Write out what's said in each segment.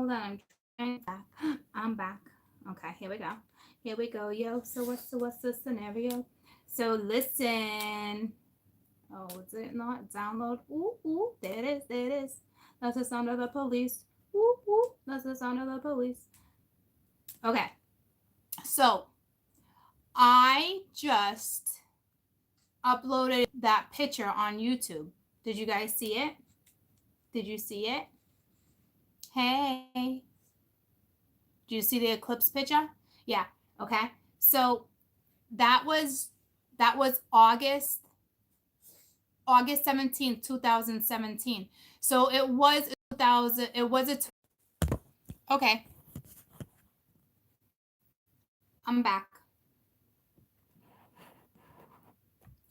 Hold on, I'm trying back. I'm back. Okay, here we go. Here we go, yo. So what's the scenario? So listen. Oh, is it not? Download. Ooh, ooh. There it is. There it is. That's the sound of the police. Ooh, ooh. That's the sound of the police. Okay. So I just uploaded that picture on YouTube. Did you guys see it? Did you see it? Hey. Do you see the eclipse picture? Yeah. Okay. So that was August 17th, 2017. So it was 2000 it was a okay. I'm back.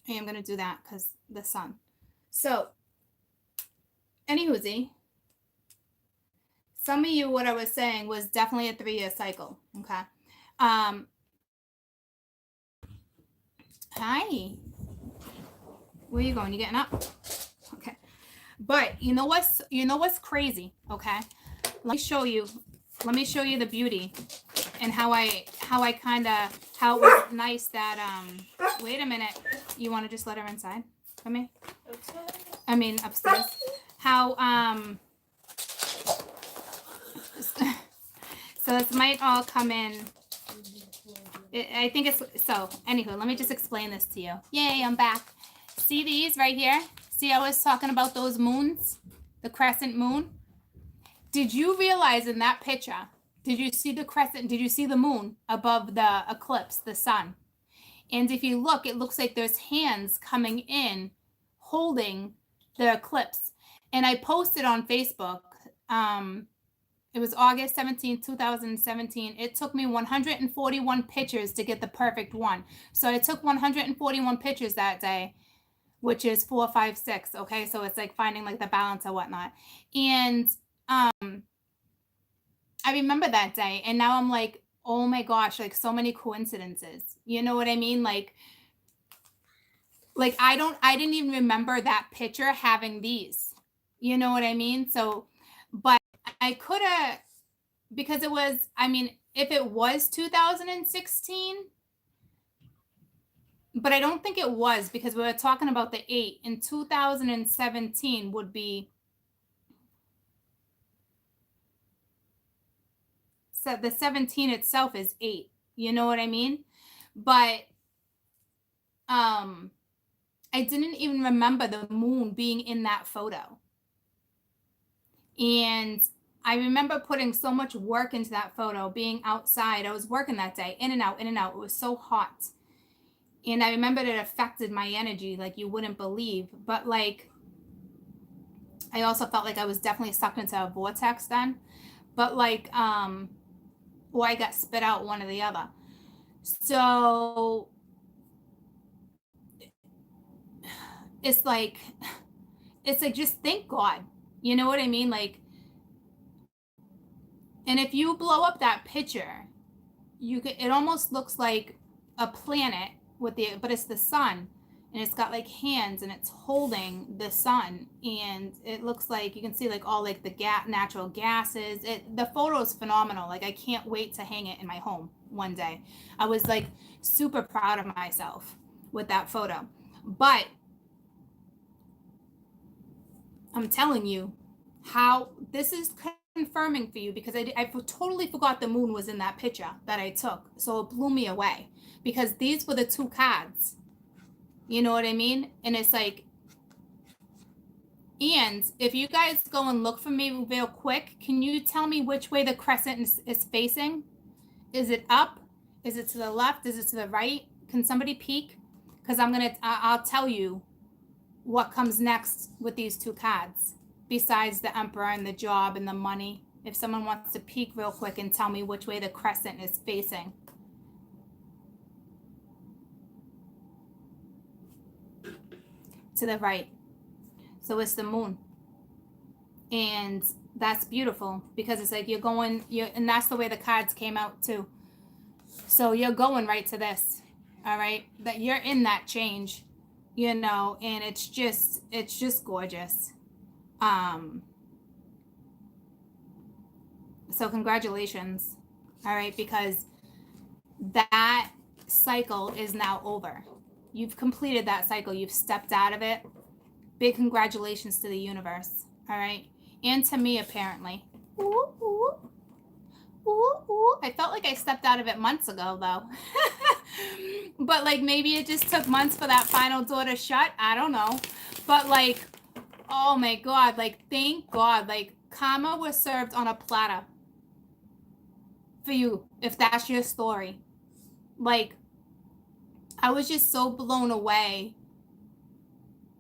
I am going to do that cuz the sun. So, anywhoosie, some of you what I was saying was definitely a 3-year cycle, okay? Um Hi. Where you going? You getting up? Okay. But you know what's crazy, okay? Let me show you the beauty and how it was nice that wait a minute. You want to just let her inside for me? I mean upstairs. How so this might all come in. I think it's so. Anywho, let me just explain this to you. Yay, I'm back. See these right here? See, I was talking about those moons, the crescent moon. Did you realize in that picture? Did you see the crescent? Did you see the moon above the eclipse, the sun? And if you look, it looks like there's hands coming in, holding the eclipse. And I posted on Facebook. It was August 17th, 2017. It took me 141 pictures to get the perfect one. So I took 141 pictures that day, which is 4, 5, 6. Okay. So it's like finding like the balance or whatnot. And I remember that day. And now I'm like, oh my gosh, like so many coincidences. You know what I mean? Like I didn't even remember that picture having these. You know what I mean? So, but I could have, because it was, I mean, if it was 2016, but I don't think it was because we were talking about the 8 in 2017 would be, so the 17 itself is 8. You know what I mean? But I didn't even remember the moon being in that photo. And I remember putting so much work into that photo, being outside. I was working that day, in and out, in and out. It was so hot. And I remember it affected my energy like you wouldn't believe. But like, I also felt like I was definitely sucked into a vortex then. But like, or I got spit out, one or the other. So it's like just thank God. You know what I mean? Like, and if you blow up that picture, it almost looks like a planet but it's the sun, and it's got like hands and it's holding the sun, and it looks like you can see like all like the natural gases. The photo is phenomenal. Like I can't wait to hang it in my home one day. I was like super proud of myself with that photo. But I'm telling you how this is confirming for you, because I totally forgot the moon was in that picture that I took. So it blew me away because these were the 2 cards. You know what I mean? And it's like, and if you guys go and look for me real quick, can you tell me which way the crescent is facing? Is it up? Is it to the left? Is it to the right? Can somebody peek? Because I'll tell you what comes next with these 2 cards. Besides the Emperor and the job and the money, if someone wants to peek real quick and tell me which way the crescent is facing. To the right. So it's the moon. And that's beautiful because it's like and that's the way the cards came out too. So you're going right to this. All right. That you're in that change, you know, and it's just gorgeous. So congratulations. All right, because that cycle is now over. You've completed that cycle. You've stepped out of it. Big congratulations to the universe. All right. And to me, apparently. Ooh, ooh, ooh, ooh. I felt like I stepped out of it months ago, though. But like maybe it just took months for that final door to shut. I don't know. But like, oh my God, like thank God, like karma was served on a platter for you, if that's your story. Like, I was just so blown away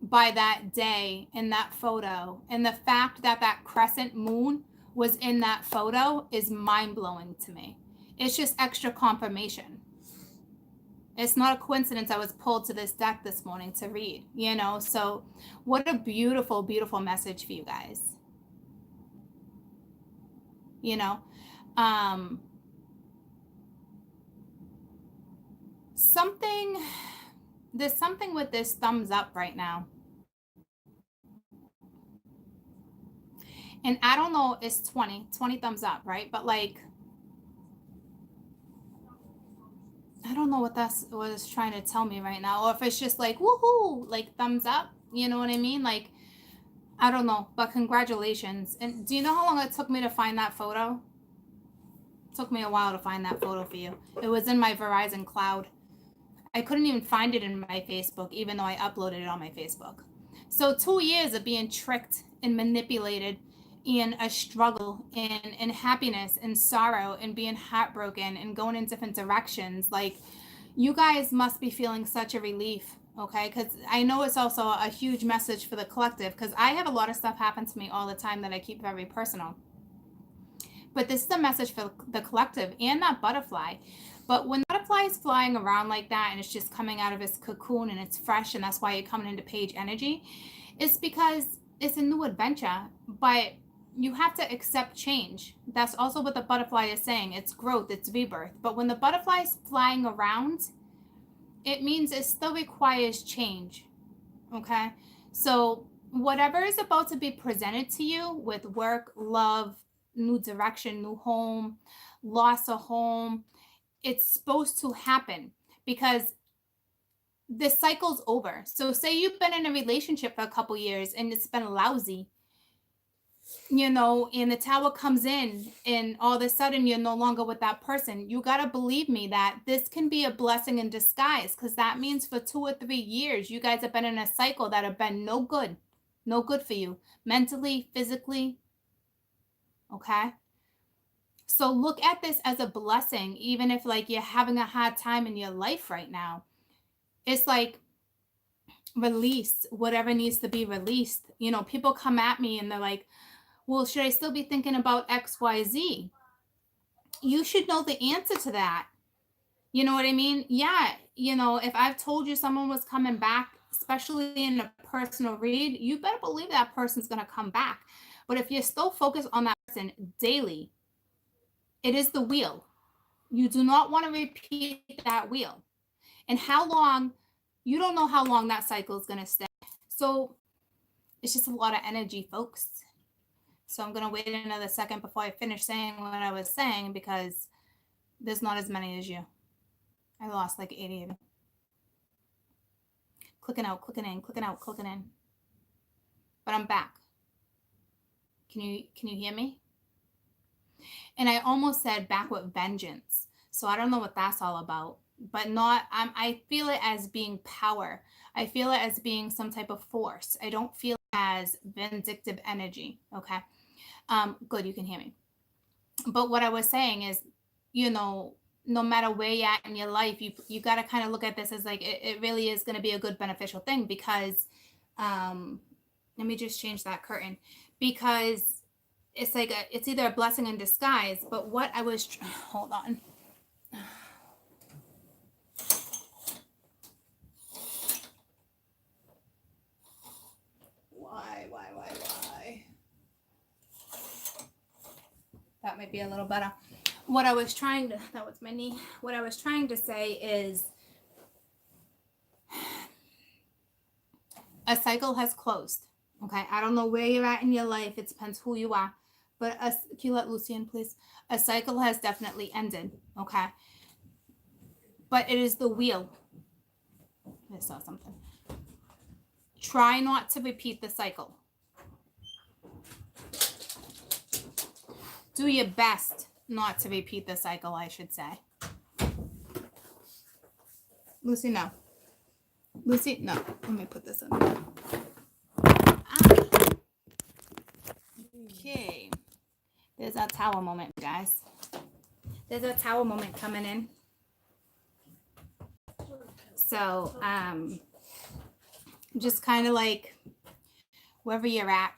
by that day in that photo. And the fact that that crescent moon was in that photo is mind-blowing to me. It's just extra confirmation. It's not a coincidence I was pulled to this deck this morning to read, you know? So what a beautiful, beautiful message for you guys. You know? There's something with this thumbs up right now. And I don't know, it's 20 thumbs up, right? But like, I don't know what that's what it's trying to tell me right now. Or if it's just like, woohoo, like thumbs up. You know what I mean? Like, I don't know, but congratulations. And do you know how long it took me to find that photo? It took me a while to find that photo for you. It was in my Verizon cloud. I couldn't even find it in my Facebook, even though I uploaded it on my Facebook. So 2 years of being tricked and manipulated in a struggle and happiness and sorrow and being heartbroken and going in different directions. Like, you guys must be feeling such a relief, okay? Because I know it's also a huge message for the collective, because I have a lot of stuff happen to me all the time that I keep very personal. But this is a message for the collective and that butterfly. But when the butterfly is flying around like that and it's just coming out of its cocoon and it's fresh, and that's why you're coming into page energy, it's because it's a new adventure. But you have to accept change. That's also what the butterfly is saying. It's growth, it's rebirth. But when the butterfly is flying around, it means it still requires change. Okay? So whatever is about to be presented to you with work, love, new direction, new home, loss of home, it's supposed to happen because the cycle's over. So say you've been in a relationship for a couple years and it's been lousy, you know, and the tower comes in and all of a sudden you're no longer with that person. You got to believe me that this can be a blessing in disguise, because that means for 2 or 3 years you guys have been in a cycle that have been no good for you mentally, physically. Okay, so look at this as a blessing. Even if like you're having a hard time in your life right now, it's like, release whatever needs to be released. You know, people come at me and they're like, well, should I still be thinking about XYZ? You should know the answer to that. You know what I mean? Yeah. You know, if I've told you someone was coming back, especially in a personal read, you better believe that person's going to come back. But if you're still focused on that person daily, it is the wheel. You do not want to repeat that wheel. And how long, you don't know how long that cycle is going to stay. So it's just a lot of energy, folks. So I'm going to wait another second before I finish saying what I was saying, because there's not as many as you. I lost like 80 of you. Clicking out, clicking in, clicking out, clicking in. But I'm back. Can you hear me? And I almost said back with vengeance. So I don't know what that's all about. But not, I feel it as being power. I feel it as being some type of force. I don't feel it as vindictive energy. Okay. Good, you can hear me. But what I was saying is, you know, no matter where you're at in your life, you got to kind of look at this as like, it really is going to be a good beneficial thing, because let me just change that curtain, because it's like it's either a blessing in disguise. But what I was hold on. Why? That might be a little better. What I was trying to, that was my knee. What I was trying to say is, a cycle has closed. Okay. I don't know where you're at in your life. It depends who you are. But can you let Lucy in, please? A cycle has definitely ended, okay? But it is the wheel. I saw something. Try not to repeat the cycle. Do your best not to repeat the cycle, I should say. Lucy, no. Lucy, no. Let me put this in. Okay. There's our tower moment, guys. There's a tower moment coming in. So, just kind of like wherever you're at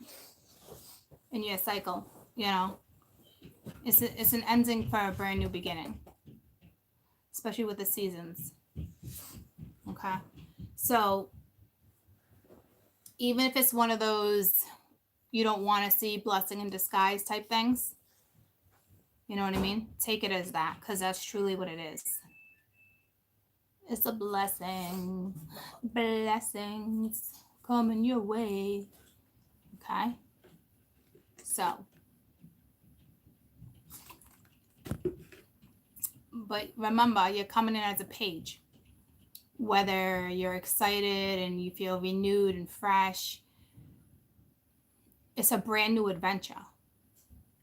in your cycle, you know, it's an ending for a brand new beginning, especially with the seasons. Okay. So, even if it's one of those you don't want to see blessing in disguise type things, you know what I mean? Take it as that, because that's truly what it is. It's a blessing. Blessings coming your way. Okay? So. But remember, you're coming in as a page. Whether you're excited and you feel renewed and fresh, it's a brand new adventure.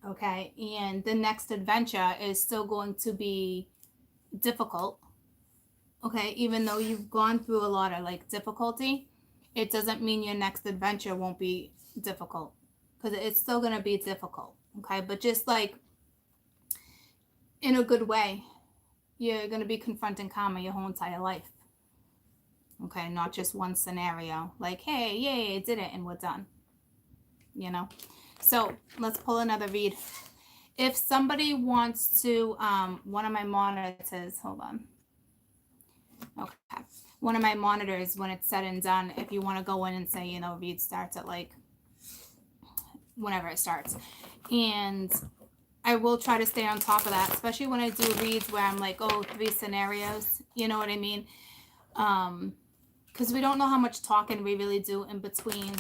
Okay? And the next adventure is still going to be difficult. Okay? Even though you've gone through a lot of like difficulty, it doesn't mean your next adventure won't be difficult, because it's still going to be difficult. Okay? But just like in a good way, you're going to be confronting karma your whole entire life. Okay? Not just one scenario. Like, hey, yay, I did it and we're done. You know? So let's pull another read. If somebody wants to, one of my monitors, hold on. Okay. One of my monitors, when it's said and done, if you want to go in and say, you know, read starts at like whenever it starts. And I will try to stay on top of that, especially when I do reads where I'm like, oh, 3 scenarios. You know what I mean? Because we don't know how much talking we really do in between.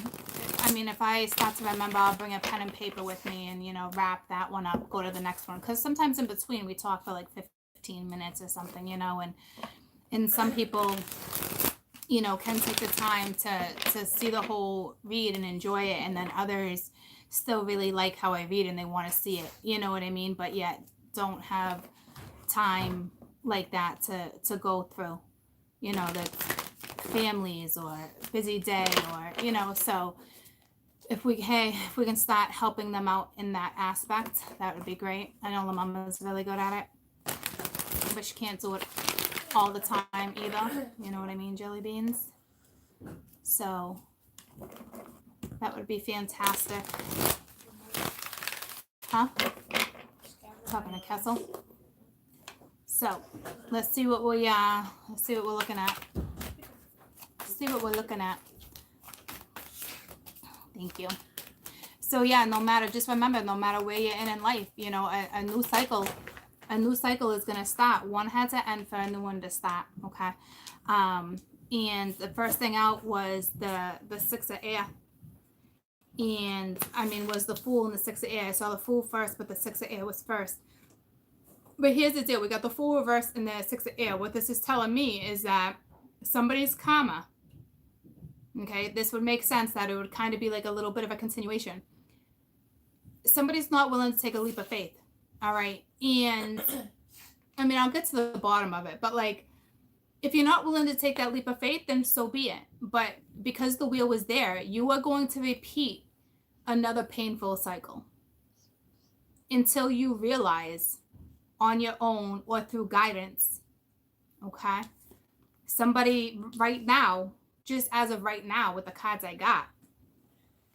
I mean, if I start to remember, I'll bring a pen and paper with me and, you know, wrap that one up, go to the next one. Because sometimes in between we talk for like 15 minutes or something, you know, and some people, you know, can take the time to see the whole read and enjoy it. And then others still really like how I read and they want to see it, you know what I mean? But yet don't have time like that to go through, you know, the families or busy day, or, you know, so if we can start helping them out in that aspect, that would be great. I know La Mama's really good at it, but she can't do it all the time either. You know what I mean, Jelly Beans? So that would be fantastic. Huh? Talking to Kessel. So let's see what we're looking at. See what we're looking at. Thank you. So yeah, just remember, no matter where you're in life, you know, a new cycle is going to start. One had to end for a new one to start. Okay. And the first thing out was the 6 of air. And I mean, was the Fool and the 6 of air. I saw the Fool first, but the 6 of air was first. But here's the deal. We got the Fool reversed and the 6 of air. What this is telling me is that somebody's karma, okay, this would make sense that it would kind of be like a little bit of a continuation. Somebody's not willing to take a leap of faith. All right. And I mean, I'll get to the bottom of it, but like, if you're not willing to take that leap of faith, then so be it. But because the wheel was there, you are going to repeat another painful cycle until you realize on your own or through guidance. Okay. Somebody right now, just as of right now with the cards I got,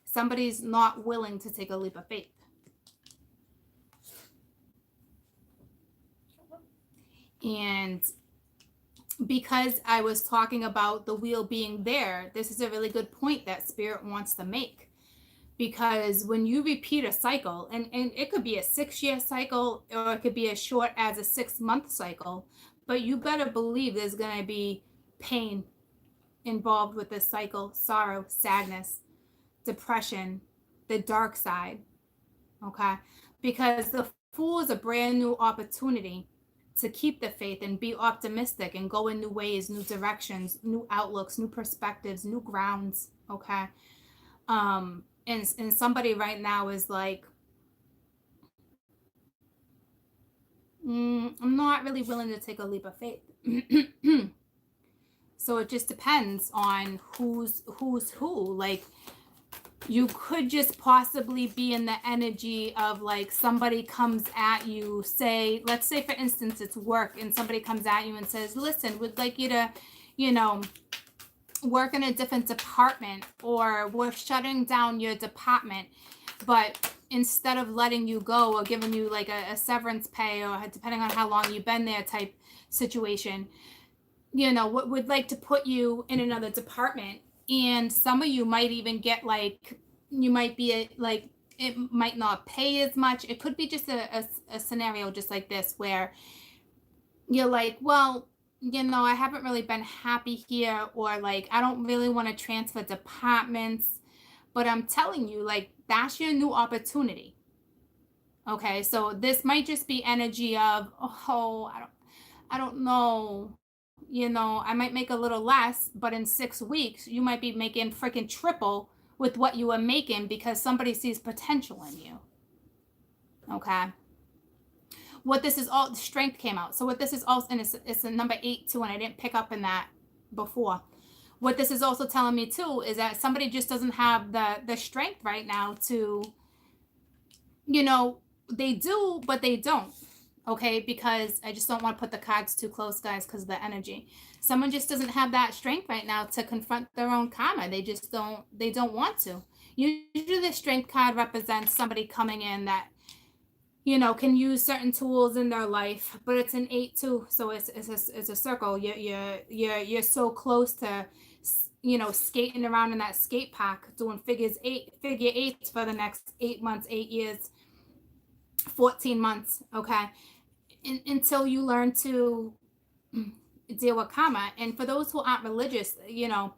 somebody's not willing to take a leap of faith. And because I was talking about the wheel being there, this is a really good point that Spirit wants to make. Because when you repeat a cycle, and it could be a 6-year cycle, or it could be as short as a 6-month cycle, but you better believe there's going to be pain involved with this cycle, sorrow, sadness, depression, the dark side. okay? Because the Fool is a brand new opportunity to keep the faith and be optimistic and go in new ways, new directions, new outlooks, new perspectives, new grounds, okay? And somebody right now is like, I'm not really willing to take a leap of faith. So it just depends on who's who. Like, you could just possibly be in the energy of like somebody comes at you, say, let's say for instance it's work, and somebody comes at you and says, listen, we'd like you to, you know, work in a different department, or we're shutting down your department, but instead of letting you go or giving you like a severance pay, or depending on how long you've been there type situation, you know, what would like to put you in another department. And some of you might even get like, you might be like, it might not pay as much. It could be just a scenario just like this, where you're like, well, you know, I haven't really been happy here, or like, I don't really want to transfer departments, but I'm telling you, like, that's your new opportunity. Okay. So this might just be energy of, oh, I don't know. You know, I might make a little less, but in 6 weeks, you might be making freaking triple with what you were making because somebody sees potential in you. Okay. What this is all, strength came out. So what this is also, and it's a number 8 too, and I didn't pick up in that before. What this is also telling me too is that somebody just doesn't have the strength right now to, you know, they do, but they don't. Okay, because I just don't want to put the cards too close, guys, because of the energy. Someone just doesn't have that strength right now to confront their own karma. They just don't want to. Usually the strength card represents somebody coming in that, you know, can use certain tools in their life, but it's an 8 too, so it's a circle. You're so close to, you know, skating around in that skate park doing figure eights for the next 8 months, 8 years, 14 months, okay? Until you learn to deal with karma. And for those who aren't religious, you know,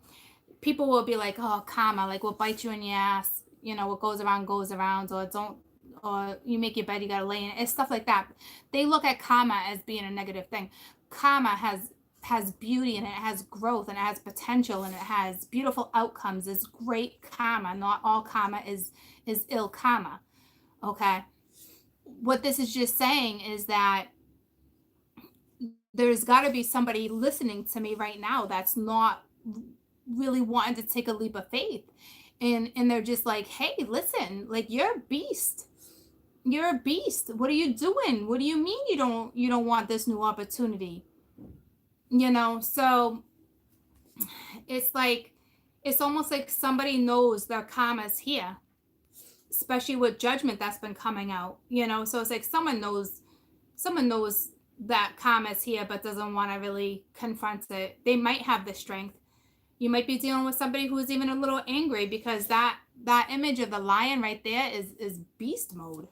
people will be like, oh, karma, like, will bite you in your ass, you know, what goes around, or don't, or you make your bed, you gotta lay in it, and stuff like that. They look at karma as being a negative thing. Karma has beauty, and it has growth, and it has potential, and it has beautiful outcomes. It's great karma. Not all karma is ill karma. Okay. What this is just saying is that there's got to be somebody listening to me right now that's not really wanting to take a leap of faith, and they're just like, hey, listen, like, you're a beast. You're a beast. What are you doing? What do you mean you don't want this new opportunity? You know, so it's like, it's almost like somebody knows their karma's here, especially with judgment that's been coming out, you know. So it's like someone knows that karma's here, but doesn't want to really confront it. They might have the strength. You might be dealing with somebody who is even a little angry, because that image of the lion right there is beast mode.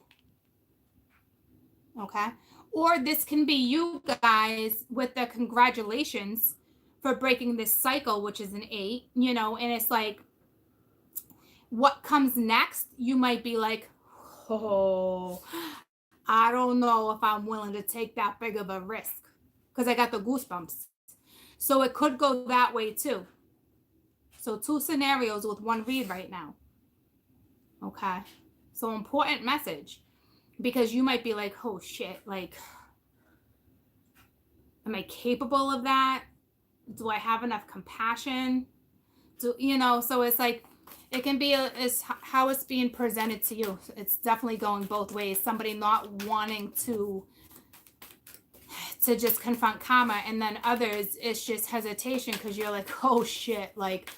Okay. Or this can be you guys with the congratulations for breaking this cycle, which is an 8, you know, and it's like, what comes next, you might be like, oh, I don't know if I'm willing to take that big of a risk, because I got the goosebumps. So it could go that way too. So 2 scenarios with 1 read right now. Okay. So important message, because you might be like, oh shit, like, am I capable of that? Do I have enough compassion? Do, you know, so it's like, it can be is how it's being presented to you. It's definitely going both ways. Somebody not wanting to just confront karma, and then others, it's just hesitation, because you're like, oh shit, like,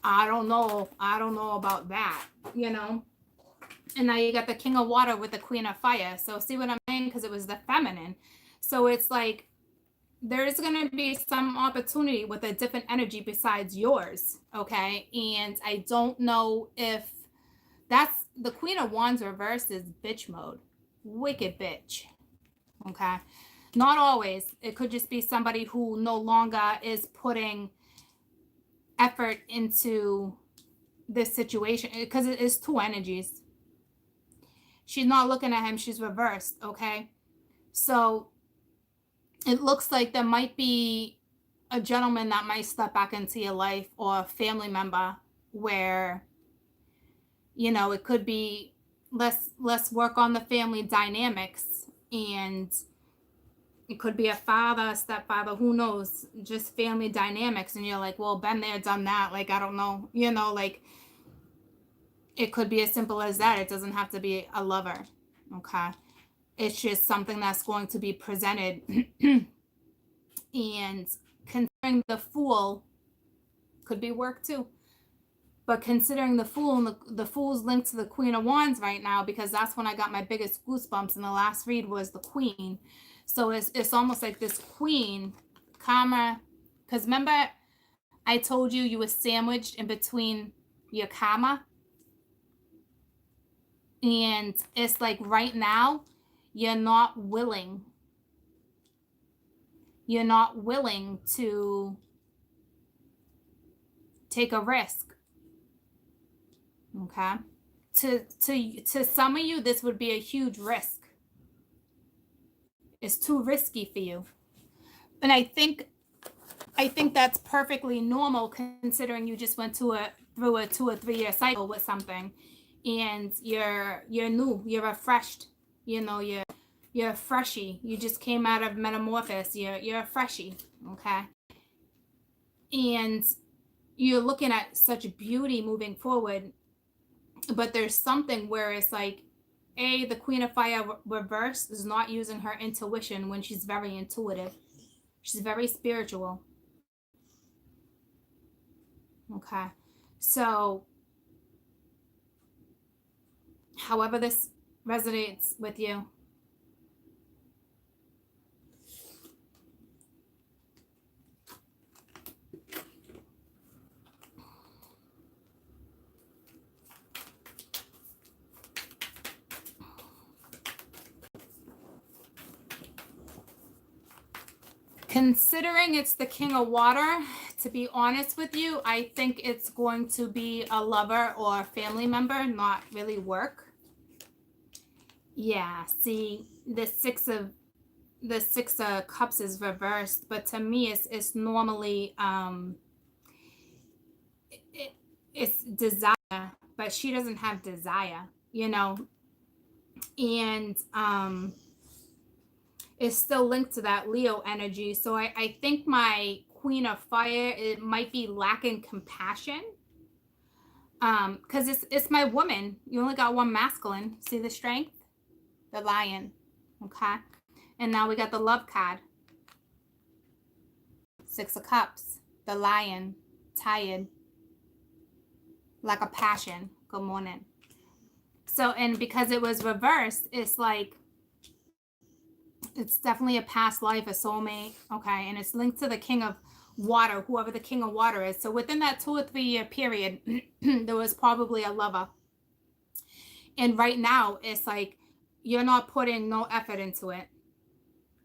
I don't know about that, you know. And now you got the King of Water with the Queen of Fire. So see what I'm saying? Because it was the feminine. So it's like, there's going to be some opportunity with a different energy besides yours. Okay. And I don't know if that's the Queen of Wands reversed is bitch mode. Wicked bitch. Okay. Not always. It could just be somebody who no longer is putting effort into this situation, because it is 2 energies. She's not looking at him. She's reversed. Okay. So it looks like there might be a gentleman that might step back into your life, or a family member where, it could be let's work on the family dynamics, and it could be a father, a stepfather, who knows, just family dynamics. And you're like, well, been there, done that. Like, I don't know, like it could be as simple as that. It doesn't have to be a lover. Okay. It's just something that's going to be presented. And considering the Fool could be work too. But considering the Fool, and the Fool's linked to the Queen of Wands right now, because that's when I got my biggest goosebumps, and the last read was the Queen. So it's almost like this Queen, karma, because remember I told you were sandwiched in between your karma, and it's like right now you're not willing to take a risk. Okay. To some of you, this would be a huge risk. It's too risky for you. And I think that's perfectly normal, considering you just went through a 2 or 3 year cycle with something, and you're new, you're refreshed, you're a freshie. You just came out of metamorphosis. You're a freshie. Okay. And you're looking at such beauty moving forward, but there's something where it's like, the Queen of Fire reverse is not using her intuition when she's very intuitive. She's very spiritual. Okay. So however this resonates with you. Considering it's the King of Water, to be honest with you, I think it's going to be a lover or a family member, not really work. Yeah, see, the Six of Cups is reversed, but to me it's normally it's desire, but she doesn't have desire, and is still linked to that Leo energy. So I think my Queen of Fire, it might be lacking compassion. Because it's my woman. You only got one masculine. See the strength? The Lion. Okay. And now we got the Love card. 6 of Cups. The Lion. Tired. Like a passion. Good morning. So, and because it was reversed, it's like, it's definitely a past life, a soulmate. Okay. And it's linked to the King of Water, whoever the King of Water is. So within that 2 or 3 year period, there was probably a lover. And right now, it's like, you're not putting no effort into it.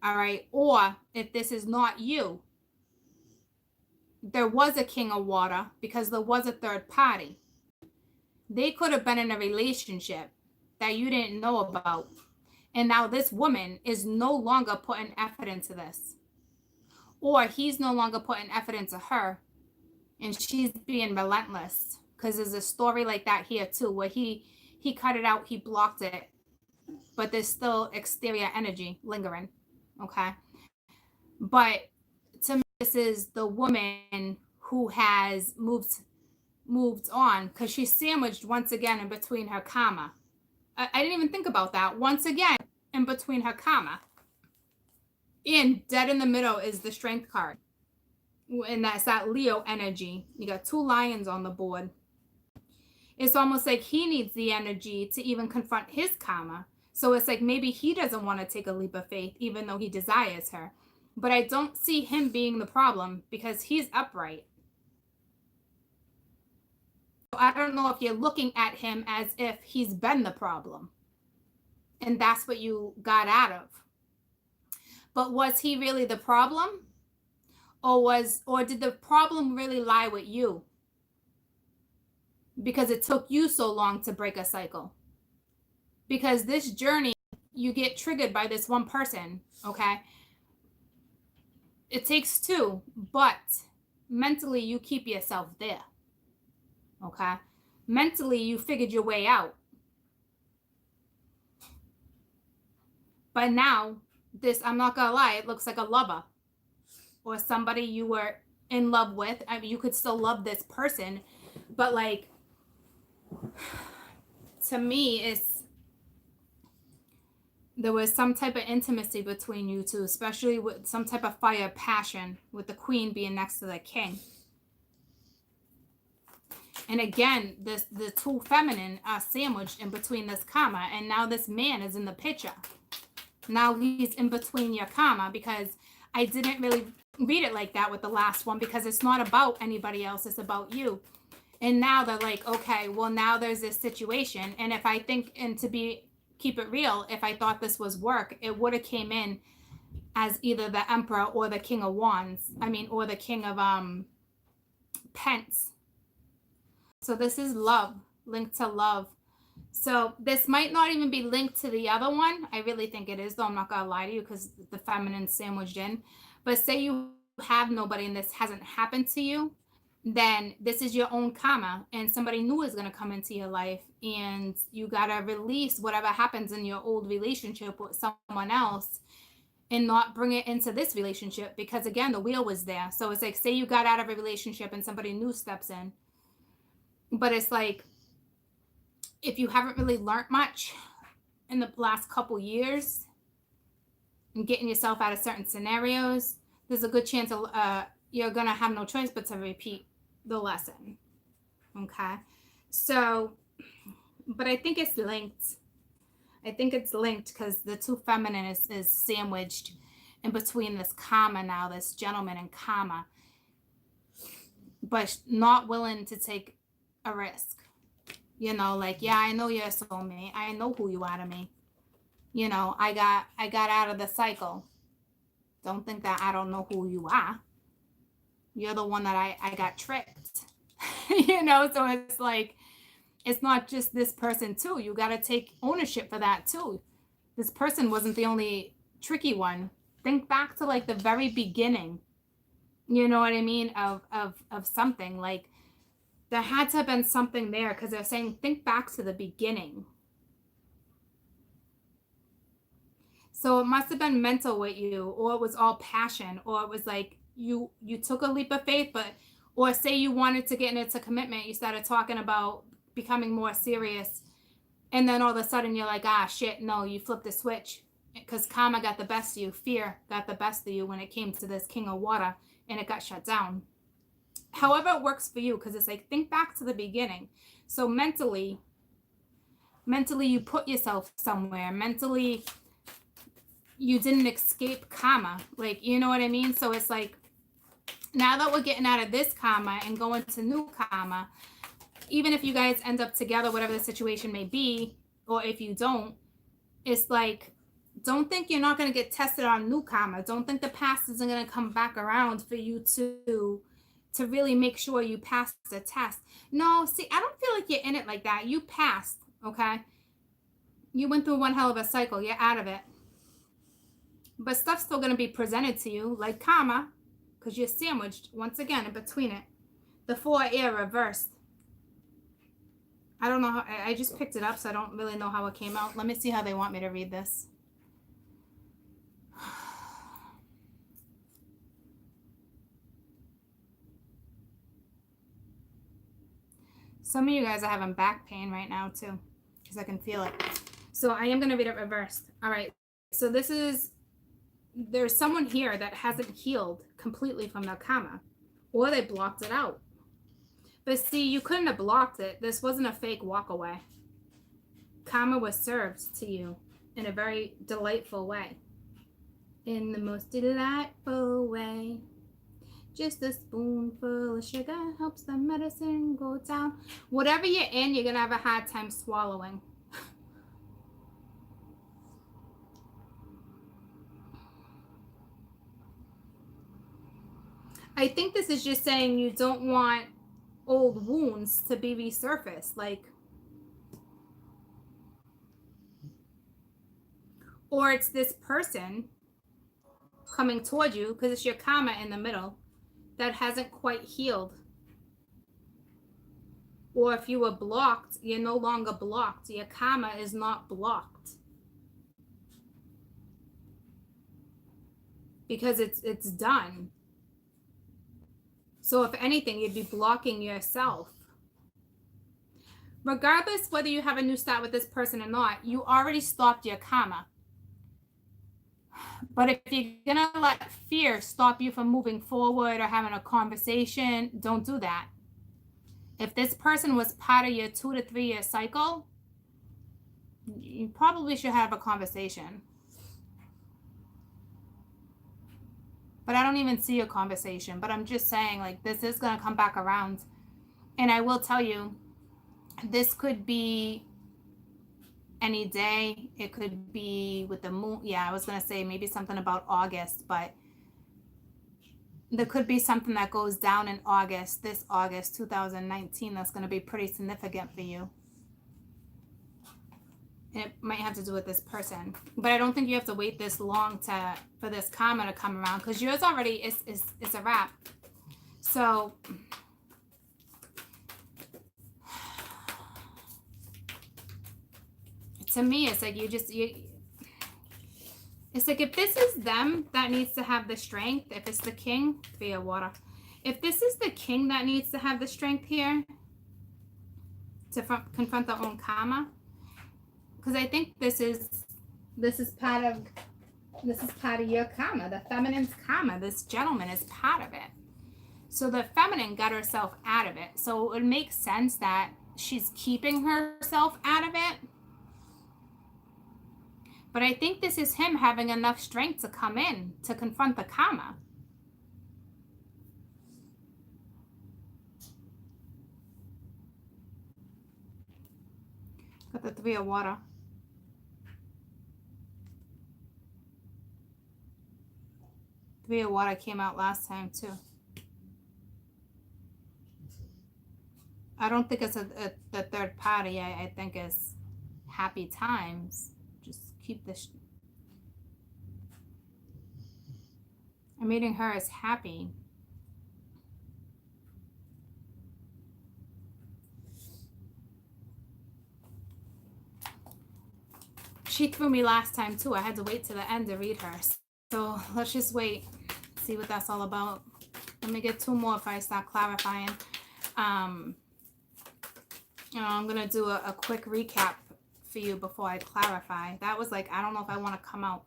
All right. Or if this is not you, there was a King of Water, because there was a third party. They could have been in a relationship that you didn't know about. And now this woman is no longer putting effort into this. Or he's no longer putting effort into her. And she's being relentless. Because there's a story like that here too, where he cut it out, he blocked it. But there's still exterior energy lingering. Okay. But to me, this is the woman who has moved on, because she's sandwiched once again in between her karma. I didn't even think about that. Once again, in between her karma. And dead in the middle is the Strength card. And that's that Leo energy. You got 2 lions on the board. It's almost like he needs the energy to even confront his karma. So it's like maybe he doesn't want to take a leap of faith, even though he desires her. But I don't see him being the problem, because he's upright. I don't know if you're looking at him as if he's been the problem. And that's what you got out of. But was he really the problem? Or did the problem really lie with you? Because it took you so long to break a cycle. because this journey, you get triggered by this one person, okay? It takes two, but mentally you keep yourself there, okay? Mentally you figured your way out. But now, this, I'm not gonna lie, it looks like a lover or somebody you were in love with. I mean, you could still love this person, but like, to me, there was some type of intimacy between you two, especially with some type of fire passion, with the queen being next to the king. And again, the two feminine are sandwiched in between this karma, and now this man is in the picture. Now he's in between your karma, because I didn't really read it like that with the last one, because it's not about anybody else, it's about you. And now they're like, okay, well, now there's this situation, and if I think, and to keep it real, if I thought this was work, it would have came in as either the emperor or the king of wands, or the king of pence. So this is love, linked to love. So this might not even be linked to the other one. I really think it is, though. I'm not gonna lie to you, because the feminine sandwiched in. But say you have nobody and this hasn't happened to you, then this is your own karma, and somebody new is gonna come into your life, and you gotta release whatever happens in your old relationship with someone else and not bring it into this relationship, because again, the wheel was there. So it's like, say you got out of a relationship and somebody new steps in, but it's like, if you haven't really learned much in the last couple years and getting yourself out of certain scenarios, there's a good chance you're gonna have no choice but to repeat the lesson. Okay, so, but I think it's linked. I think it's linked because the two feminine is sandwiched in between this karma now, this gentleman in karma, but not willing to take a risk. Like, yeah, I know you're a soulmate. I know who you are to me. I got out of the cycle. Don't think that I don't know who you are. You're the one that I got tricked. So it's like, it's not just this person too. You got to take ownership for that too. This person wasn't the only tricky one. Think back to like the very beginning. You know what I mean? Of something, like, there had to have been something there, because they're saying, think back to the beginning. So it must have been mental with you, or it was all passion, or it was like you took a leap of faith, or say you wanted to get into commitment, you started talking about becoming more serious, and then all of a sudden you're like, shit, no, you flipped the switch, because karma got the best of you, fear got the best of you when it came to this king of water, and it got shut down. However it works for you, because it's like, think back to the beginning. So mentally you put yourself somewhere. Mentally you didn't escape karma, like, you know what I mean? So it's like, now that we're getting out of this karma and going to new karma, even if you guys end up together, whatever the situation may be, or if you don't, it's like, don't think you're not going to get tested on new karma. Don't think the past isn't going to come back around for you to really make sure you pass the test. No, see, I don't feel like you're in it like that. You passed, okay? You went through one hell of a cycle. You're out of it. But stuff's still going to be presented to you, like karma, because you're sandwiched, once again, in between it. The 4 air reversed. I don't know how, I just picked it up, so I don't really know how it came out. Let me see how they want me to read this. Some of you guys are having back pain right now too, because I can feel it. So I am going to read it reversed. All right. So there's someone here that hasn't healed completely from their karma, or they blocked it out. But see, you couldn't have blocked it. This wasn't a fake walk away. Karma was served to you in a very delightful way. In the most delightful way. Just a spoonful of sugar helps the medicine go down. Whatever you're in, you're going to have a hard time swallowing. I think this is just saying you don't want old wounds to be resurfaced. Like, or it's this person coming toward you, because it's your karma in the middle, that hasn't quite healed. Or if you were blocked, you're no longer blocked. Your karma is not blocked. Because it's done. So if anything, you'd be blocking yourself. Regardless whether you have a new start with this person or not, you already stopped your karma. But if you're going to let fear stop you from moving forward or having a conversation, don't do that. If this person was part of your 2 to 3 year cycle, you probably should have a conversation. But I don't even see a conversation. But I'm just saying, like, this is going to come back around. And I will tell you, this could be any day. It could be with the moon. Yeah, I was going to say maybe something about August, but there could be something that goes down in August, this August 2019, that's going to be pretty significant for you. And it might have to do with this person. But I don't think you have to wait this long for this karma to come around, because yours already is a wrap. So to me, it's like it's like if this is them that needs to have the strength, if it's the king, 3 of water. If this is the king that needs to have the strength here to confront their own karma, because I think this is part of your karma, the feminine's karma. This gentleman is part of it. So the feminine got herself out of it. So it would make sense that she's keeping herself out of it. But I think this is him having enough strength to come in to confront the karma. Got the 3 of water. Three of water came out last time too. I don't think it's the third party. I think it's happy times. Just keep this. I'm reading her as happy. She threw me last time too. I had to wait to the end to read her. So let's just wait, see what that's all about. Let me get 2 more if I start clarifying. I'm gonna do a quick recap for you before I clarify. That was like, I don't know if I want to come out.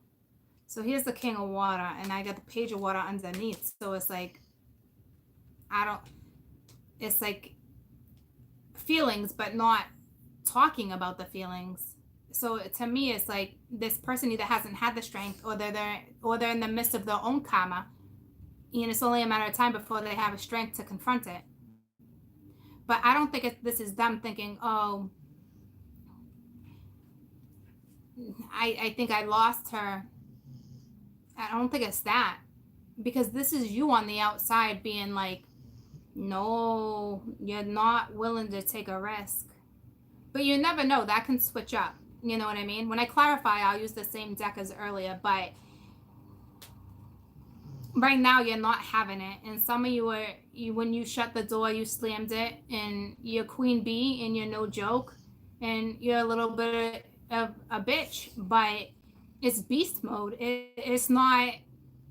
So here's the King of Water, and I got the Page of Water underneath. So it's like, it's like feelings, but not talking about the feelings. So to me, it's like this person either hasn't had the strength, or they're in the midst of their own karma, and it's only a matter of time before they have a strength to confront it. But I don't think this is them thinking, oh, I think I lost her. I don't think it's that, because this is you on the outside being like, no, you're not willing to take a risk. But you never know, that can switch up. You know what I mean? When I clarify, I'll use the same deck as earlier, but right now you're not having it. And some of you when you shut the door, you slammed it, and you're queen bee and you're no joke, and you're a little bit of a bitch, but it's beast mode. It's not,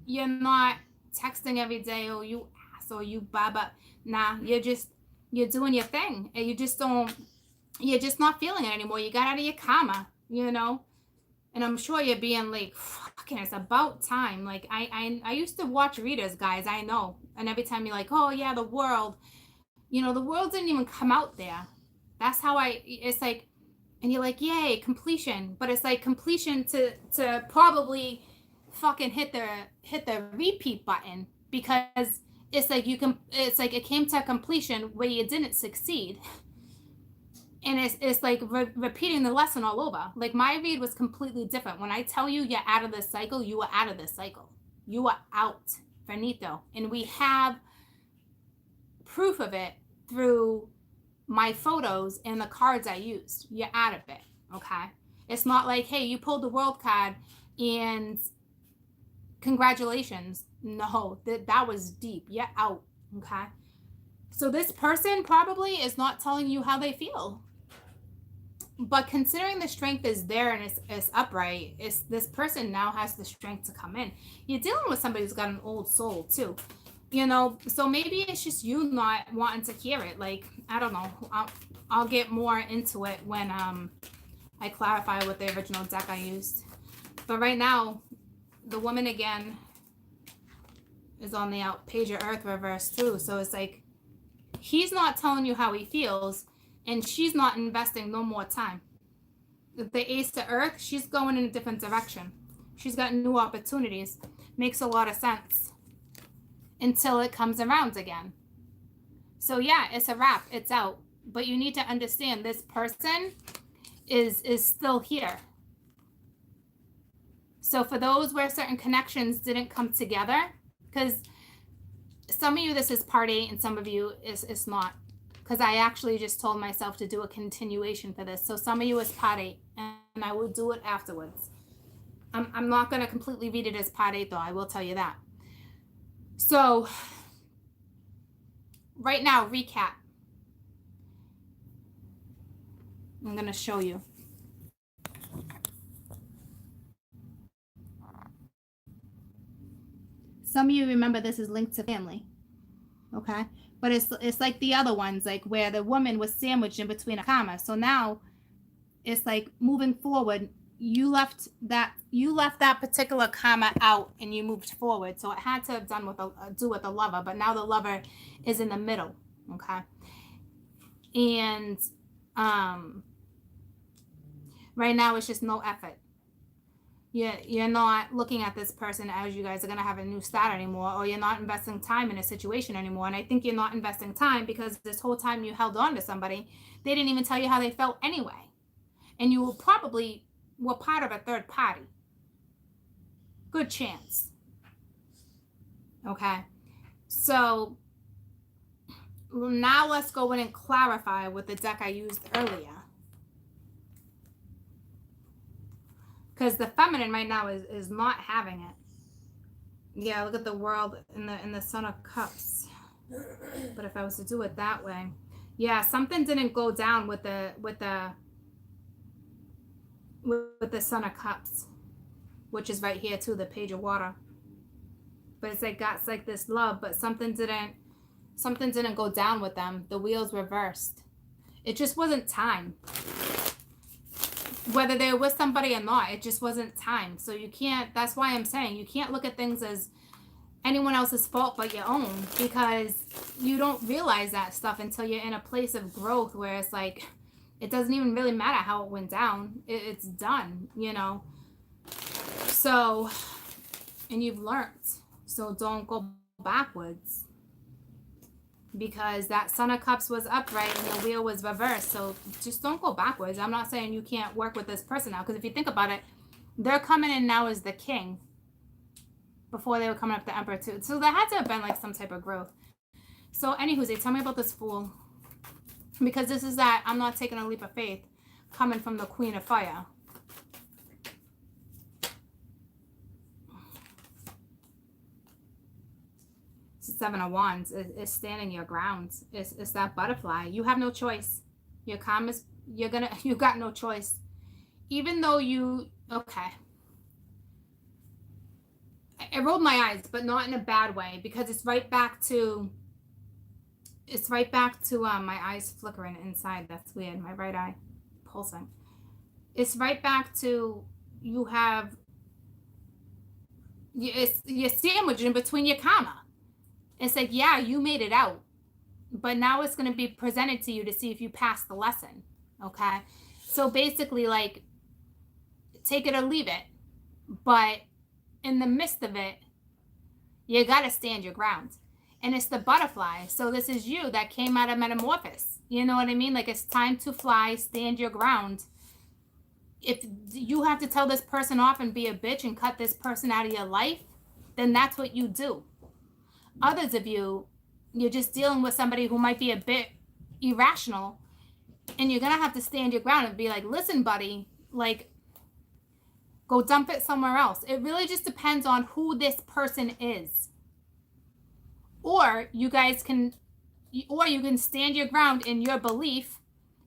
you're not texting every day, oh, you ass, or you baba. Nah, you're doing your thing, and you're just not feeling it anymore. You got out of your karma, you know? And I'm sure you're being like, fucking, it's about time. Like, I used to watch readers, guys, I know. And every time you're like, oh, yeah, the world. You know, the world didn't even come out there. That's how it's like, and you're like, yay, completion. But it's like completion to probably fucking hit the repeat button, because it's like it's like it came to completion where you didn't succeed. And it's like repeating the lesson all over. Like, my read was completely different. When I tell you you're out of this cycle, you are out of this cycle. You are out, finito. And we have proof of it through my photos and the cards I used. You're out of it, okay? It's not like, hey, you pulled the world card And congratulations. No, that was deep. Yeah, out. Okay. So this person probably is not telling you how they feel. But considering the strength is there and it's upright, this person now has the strength to come in. You're dealing with somebody who's got an old soul too. So maybe it's just you not wanting to hear it. Like, I don't know. I'll get more into it when I clarify what the original deck I used. But right now, the woman again is on the page of Earth reverse too. So it's like he's not telling you how he feels, and she's not investing no more time. The Ace of Earth, she's going in a different direction. She's got new opportunities. Makes a lot of sense until it comes around again. So yeah, it's a wrap. It's out. But you need to understand this person is still here. So for those where certain connections didn't come together, because some of you this is part 8 and some of you it's not, because I actually just told myself to do a continuation for this. So some of you is part 8 and I will do it afterwards. I'm not going to completely read it as part 8 though, I will tell you that. So right now, recap. I'm going to show you. Some of you remember this is linked to family, okay? But it's like the other ones, like where the woman was sandwiched in between a comma. So now it's like moving forward, you left that particular comma out and you moved forward. So it had to have do with the lover, but now the lover is in the middle, okay? And right now it's just no effort. You're not looking at this person as you guys are going to have a new start anymore, or you're not investing time in a situation anymore. And I think you're not investing time because this whole time you held on to somebody, they didn't even tell you how they felt anyway. And you probably were part of a third party. Good chance. Okay. So now let's go in and clarify with the deck I used earlier. Because the feminine right now is not having it. Yeah, look at the world in the Son of Cups. But if I was to do it that way, yeah, something didn't go down with the Son of Cups, which is right here too, the Page of Water. But it's like this love, but something didn't go down with them. The wheels reversed. It just wasn't time. Whether they're with somebody or not, it just wasn't time. So you can't, that's why I'm saying you can't look at things as anyone else's fault but your own, because you don't realize that stuff until you're in a place of growth where it's like, it doesn't even really matter how it went down. It's done, So, and you've learned. So don't go backwards. Because that Son of Cups was upright and the wheel was reversed. So just don't go backwards. I'm not saying you can't work with this person now, because if you think about it, they're coming in now as the king before they were coming up the emperor too. So there had to have been like some type of growth. So anywho, tell me about this Fool, because this is that I'm not taking a leap of faith coming from the Queen of Fire. Seven of Wands is standing your ground. It's that butterfly. You have no choice. Your karma's, you got no choice. Even though okay. I rolled my eyes, but not in a bad way, because it's right back to my eyes flickering inside. That's weird. My right eye pulsing. It's right back to you're sandwiched in between your karma. It's like, yeah, you made it out, but now it's going to be presented to you to see if you pass the lesson, okay? So basically, like, take it or leave it, but in the midst of it, you got to stand your ground. And it's the butterfly. So this is you that came out of Metamorphosis. You know what I mean? Like, it's time to fly, stand your ground. If you have to tell this person off and be a bitch and cut this person out of your life, then that's what you do. Others of you're just dealing with somebody who might be a bit irrational, and you're going to have to stand your ground and be like, listen, buddy, like, Go dump it somewhere else. It really just depends on who this person is. Or you can stand your ground in your belief,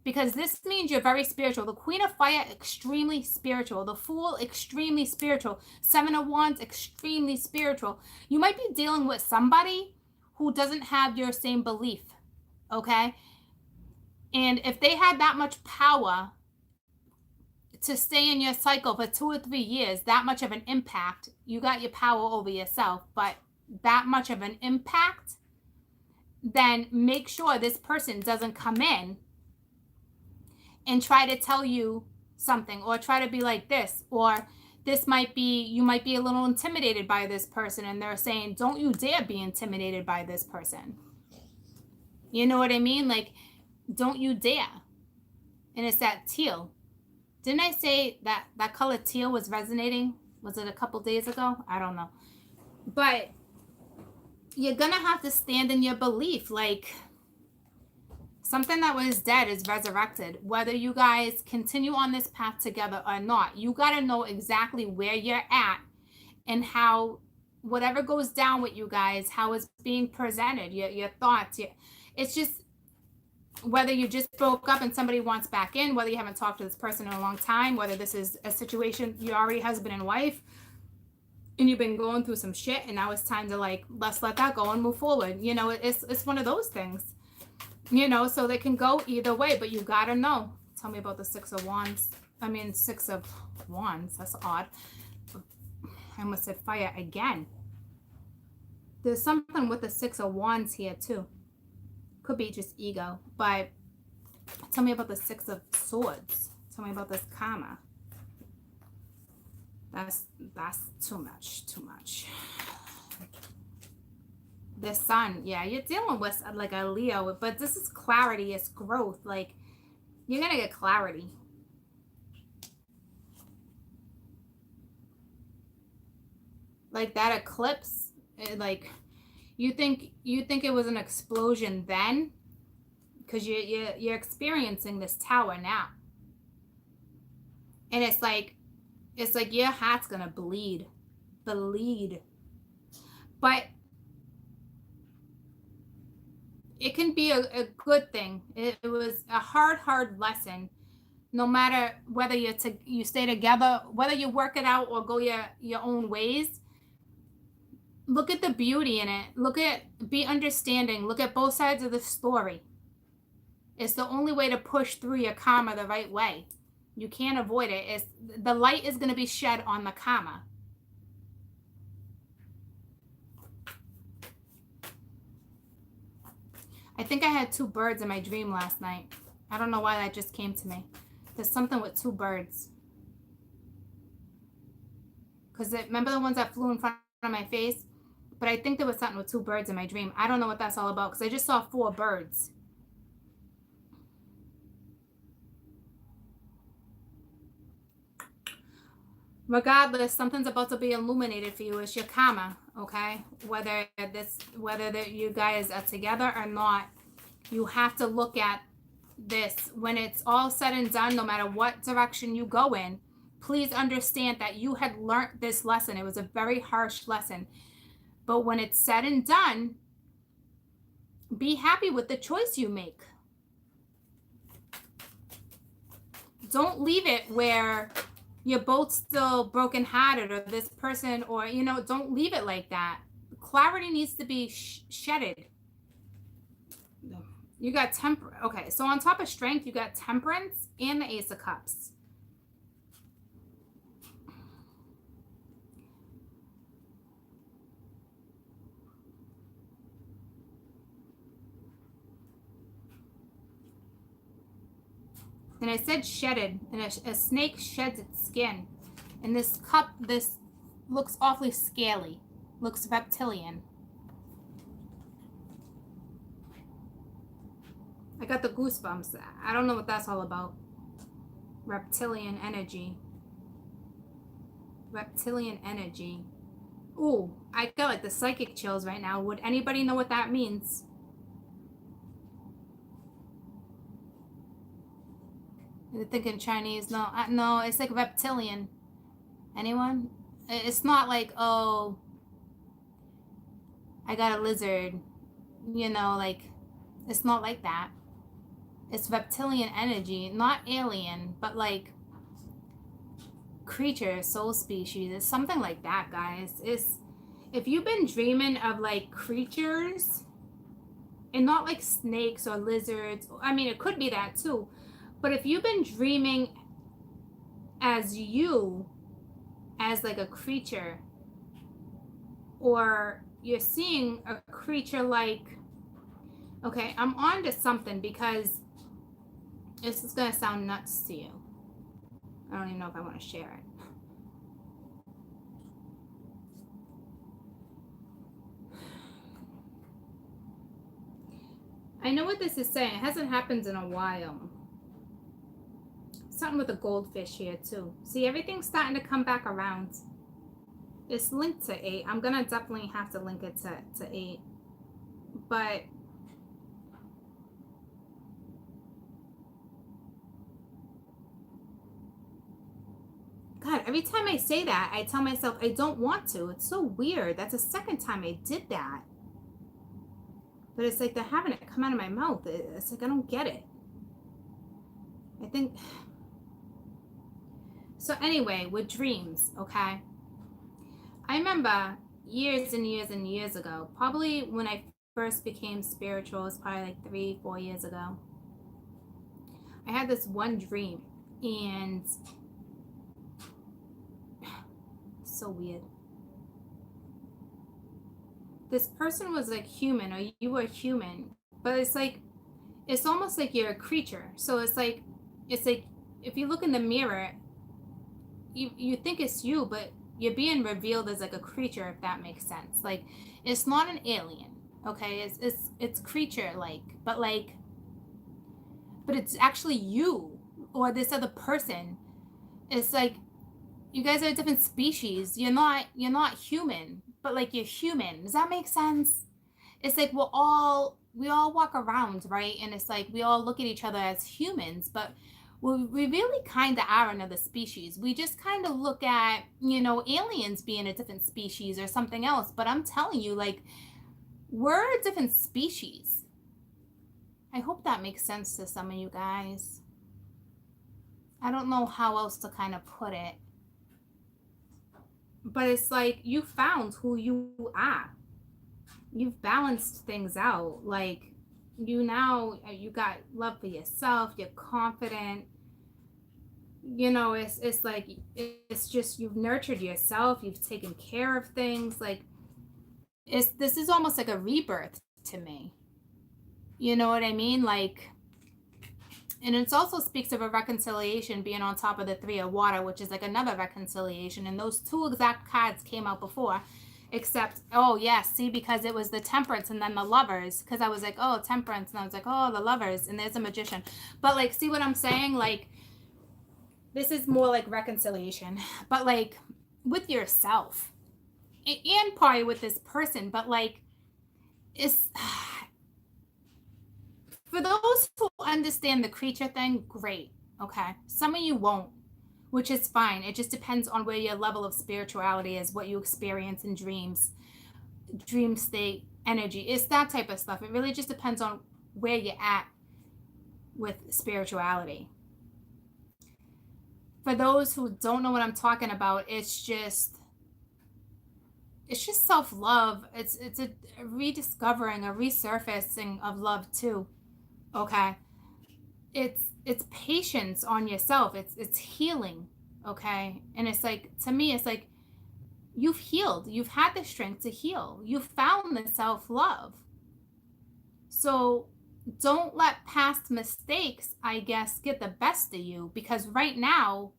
because this means you're very spiritual. The Queen of Fire, extremely spiritual. The Fool, extremely spiritual. Seven of Wands, extremely spiritual. You might be dealing with somebody who doesn't have your same belief, okay? And if they had that much power to stay in your cycle for 2 or 3 years, that much of an impact, you got your power over yourself, but that much of an impact, then make sure this person doesn't come in and try to tell you something, or try to be like this, or this might be, you might be a little intimidated by this person, and they're saying, don't you dare be intimidated by this person. You know what I mean? Like, don't you dare. And it's that teal. Didn't I say that that color teal was resonating? Was it a couple days ago? I don't know. But you're gonna have to stand in your belief. Like, something that was dead is resurrected. Whether you guys continue on this path together or not, you got to know exactly where you're at, and how whatever goes down with you guys, how it's being presented, your thoughts. It's just, whether you just broke up and somebody wants back in, whether you haven't talked to this person in a long time, whether this is a situation you're already husband and wife, and you've been going through some shit, and now it's time to, like, let's let that go and move forward. You know, it's one of those things. You know, so they can go either way, but you gotta know. Tell me about the Six of Wands. I mean, Six of Wands. That's odd. I almost said fire again. There's something with the Six of Wands here too. Could be just ego, but tell me about the Six of Swords. Tell me about this karma. That's too much. The Sun, yeah, you're dealing with like a Leo, but this is clarity, it's growth. Like, you're gonna get clarity. Like that eclipse, like you think it was an explosion then, because you're experiencing this tower now, and it's like your heart's gonna bleed, but it can be a good thing. It was a hard lesson. No matter whether you stay together, whether you work it out or go your own ways, look at the beauty in it. Be understanding. Look at both sides of the story. It's the only way to push through your karma the right way. You can't avoid it. The light is going to be shed on the karma. I think I had 2 birds in my dream last night. I don't know why that just came to me. There's something with 2 birds. Because remember the ones that flew in front of my face? But I think there was something with 2 birds in my dream. I don't know what that's all about, because I just saw 4 birds. Regardless, something's about to be illuminated for you. It's your karma, okay? Whether you guys are together or not, you have to look at this. When it's all said and done, no matter what direction you go in, please understand that you had learned this lesson. It was a very harsh lesson. But when it's said and done, be happy with the choice you make. Don't leave it where you're both still brokenhearted, or this person, or, you know, don't leave it like that. Clarity needs to be shedded. You got okay, so on top of strength, you got temperance and the Ace of Cups. And I said shedded, and a snake sheds its skin. And this cup, this looks awfully scaly, looks reptilian. I got the goosebumps. I don't know what that's all about. Reptilian energy. Reptilian energy. Ooh, I got like the psychic chills right now. Would anybody know what that means? You're thinking Chinese? No, no, it's like reptilian. Anyone? It's not like, oh, I got a lizard, you know, like, it's not like that. It's reptilian energy, not alien, but like creature, soul species. It's something like that, guys. It's, if you've been dreaming of like creatures and not like snakes or lizards, I mean, it could be that too, but if you've been dreaming as you, as like a creature, or you're seeing a creature like, okay, I'm on to something because this is going to sound nuts to you. I don't even know if I want to share it. I know what this is saying. It hasn't happened in a while. Something with a goldfish here too. See, everything's starting to come back around. It's linked to 8. I'm going to definitely have to link it to 8. But God, every time I say that, I tell myself I don't want to. It's so weird. That's the second time I did that. But it's like they're having it come out of my mouth. It's like I don't get it. I think... So anyway, with dreams, okay? I remember years and years and years ago, probably when I first became spiritual, it was probably like 3-4 years ago. I had this one dream, and so weird. This person was like human, or you were human, but it's like, it's almost like you're a creature. So it's like if you look in the mirror, you think it's you, but you're being revealed as like a creature, if that makes sense. Like, it's not an alien, okay? It's creature like, but it's actually you or this other person. It's like you guys are a different species. You're not human, but like you're human. Does that make sense? It's like we all walk around, right? And it's like we all look at each other as humans, but we really kind of are another species. We just kind of look at, aliens being a different species or something else. But I'm telling you, like, we're a different species. I hope that makes sense to some of you guys. I don't know how else to kind of put it. But it's like you found who you are. You've balanced things out. Like, you got love for yourself. You're confident. It's like, it's just, you've nurtured yourself. You've taken care of things. Like, this is almost like a rebirth to me. You know what I mean? Like, and it also speaks of a reconciliation being on top of the 3 of water, which is like another reconciliation. And those 2 exact cards came out before, except, oh yes, see, because it was the Temperance and then the Lovers. Because I was like, oh, Temperance, and I was like, oh, the Lovers, and there's a Magician. But like, see what I'm saying? Like, this is more like reconciliation, but like with yourself, and probably with this person. But like, it's for those who understand the creature thing, great. Okay, some of you won't, which is fine. It just depends on where your level of spirituality is, what you experience in dreams, dream state energy. It's that type of stuff. It really just depends on where you're at with spirituality. For those who don't know what I'm talking about, it's just self-love. It's a rediscovering, a resurfacing of love too. Okay, it's patience on yourself. It's healing. Okay, and it's like, to me, it's like you've healed. You've had the strength to heal. You found the self-love. So don't let past mistakes, I guess, get the best of you, because right now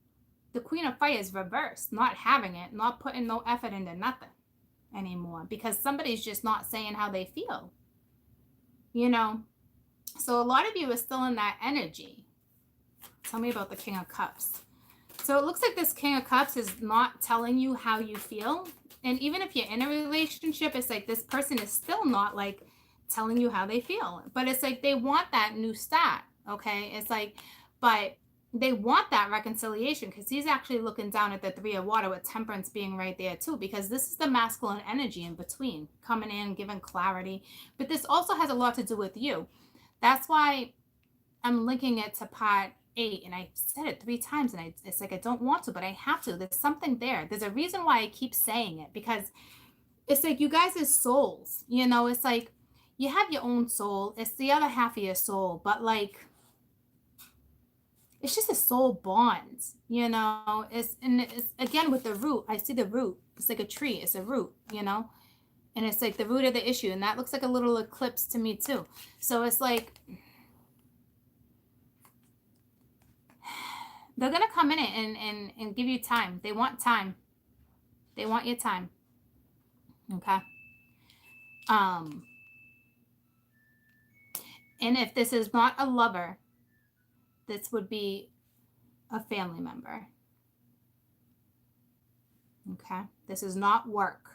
the Queen of Fire is reversed, not having it, not putting no effort into nothing anymore, because somebody's just not saying how they feel. So a lot of you are still in that energy. Tell me about the King of Cups. So it looks like this King of Cups is not telling you how you feel. And even if you're in a relationship, it's like this person is still not like telling you how they feel. But it's like they want that new start. Okay. It's like, but they want that reconciliation because he's actually looking down at the Three of Water with Temperance being right there too, because this is the masculine energy in between coming in, giving clarity. But this also has a lot to do with you. That's why I'm linking it to part 8, and I said it 3 times, and it's like I don't want to, but I have to. There's something there. There's a reason why I keep saying it, because it's like you guys as souls, you know, it's like you have your own soul. It's the other half of your soul, but like it's just a soul bond, you know. It's again with the root. I see the root. It's like a tree. It's a root, you know, and it's like the root of the issue, and that looks like a little eclipse to me too. So it's like they're gonna come in and give you time. They want time. They want your time. Okay. And if this is not a lover, this would be a family member. Okay. This is not work.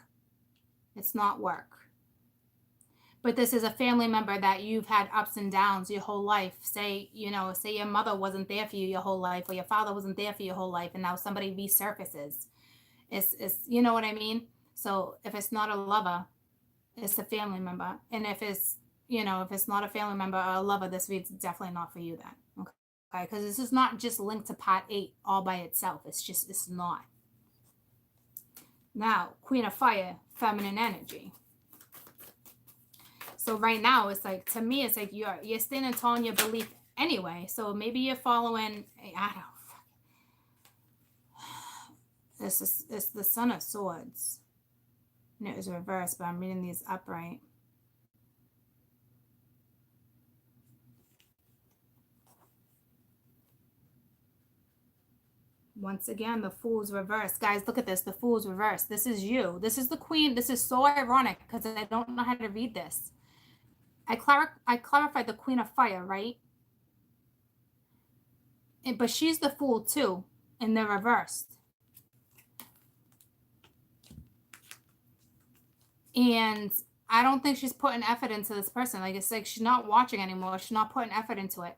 It's not work. But this is a family member that you've had ups and downs your whole life. Say, you know, say your mother wasn't there for you your whole life, or your father wasn't there for your whole life, and now somebody resurfaces. It's you know what I mean? So if it's not a lover, it's a family member. And if it's, you know, if it's not a family member or a lover, this read's definitely not for you then. Okay. Because this is not just linked to part 8 all by itself. It's not. Now, Queen of Fire, feminine energy. So right now, it's like, to me, it's like you're standing tall in your belief anyway. So maybe you're following, I don't know. It's the Son of Swords. And it was reversed, but I'm reading these upright. Once again, the Fool's reversed. Guys, look at this. The Fool's reversed. This is you. This is the Queen. This is so ironic because I don't know how to read this. I clarified the Queen of Fire, right? But she's the Fool too, and they're reversed. And I don't think she's putting effort into this person. Like, it's like she's not watching anymore. She's not putting effort into it.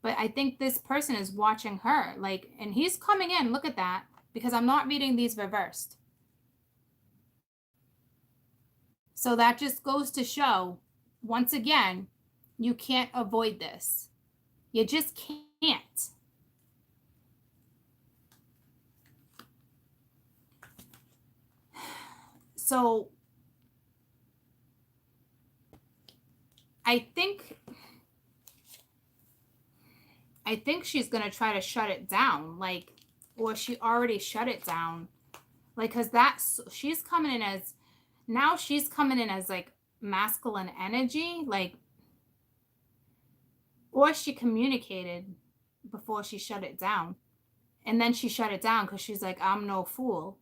But I think this person is watching her. Like, and he's coming in. Look at that. Because I'm not reading these reversed. So that just goes to show, once again, you can't avoid this. You just can't. So I think she's going to try to shut it down, like, or she already shut it down. Like, because she's coming in as, now she's coming in as like masculine energy, like, or she communicated before she shut it down. And then she shut it down because she's like, I'm no fool.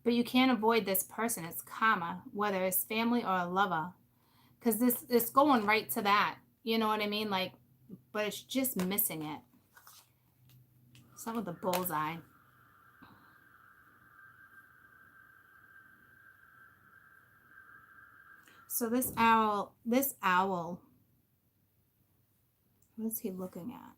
But you can't avoid this person. It's karma, whether it's family or a lover. Because it's going right to that. You know what I mean? Like, but it's just missing it. Some of the bullseye. So this owl, what is he looking at?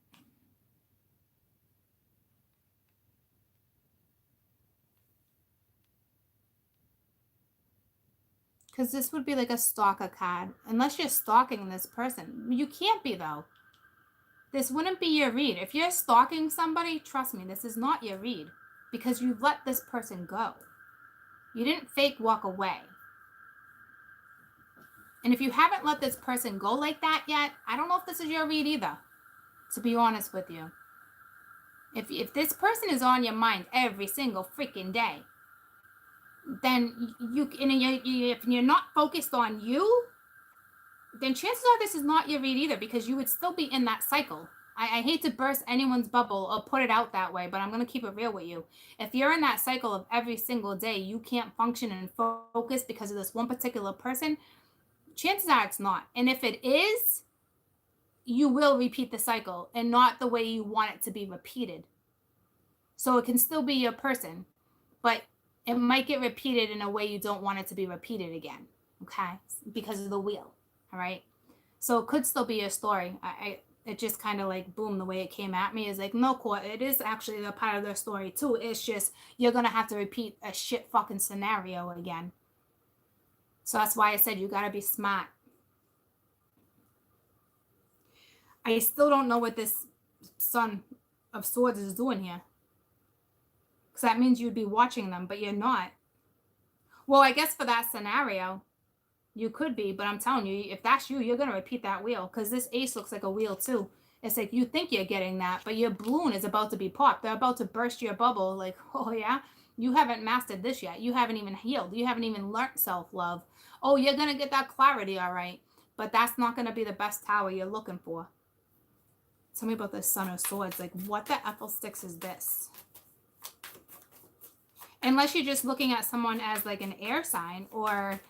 Because this would be like a stalker card. Unless you're stalking this person. You can't be, though. This wouldn't be your read. If you're stalking somebody, trust me, this is not your read. Because you let this person go. You didn't fake walk away. And if you haven't let this person go like that yet, I don't know if this is your read either. To be honest with you. If this person is on your mind every single freaking day, then if you're not focused on you, then chances are this is not your read either, because you would still be in that cycle. I hate to burst anyone's bubble or put it out that way, but I'm going to keep it real with you. If you're in that cycle of every single day, you can't function and focus because of this one particular person, chances are it's not. And if it is, you will repeat the cycle and not the way you want it to be repeated. So it can still be your person, but it might get repeated in a way you don't want it to be repeated again, okay? Because of the wheel, all right? So it could still be a story. it just kind of like, boom, the way it came at me is like, no, court, it is actually a part of their story too. It's just, you're going to have to repeat a shit fucking scenario again. So that's why I said you got to be smart. I still don't know what this Son of Swords is doing here. Because that means you'd be watching them, but you're not. Well, I guess for that scenario, you could be, but I'm telling you, if that's you, you're going to repeat that wheel. Because this ace looks like a wheel too. It's like you think you're getting that, but your balloon is about to be popped. They're about to burst your bubble. Like, oh yeah, you haven't mastered this yet. You haven't even healed. You haven't even learned self-love. Oh, you're going to get that clarity, all right. But that's not going to be the best tower you're looking for. Tell me about this Son of Swords. Like, what the apple sticks is this? Unless you're just looking at someone as like an air sign, or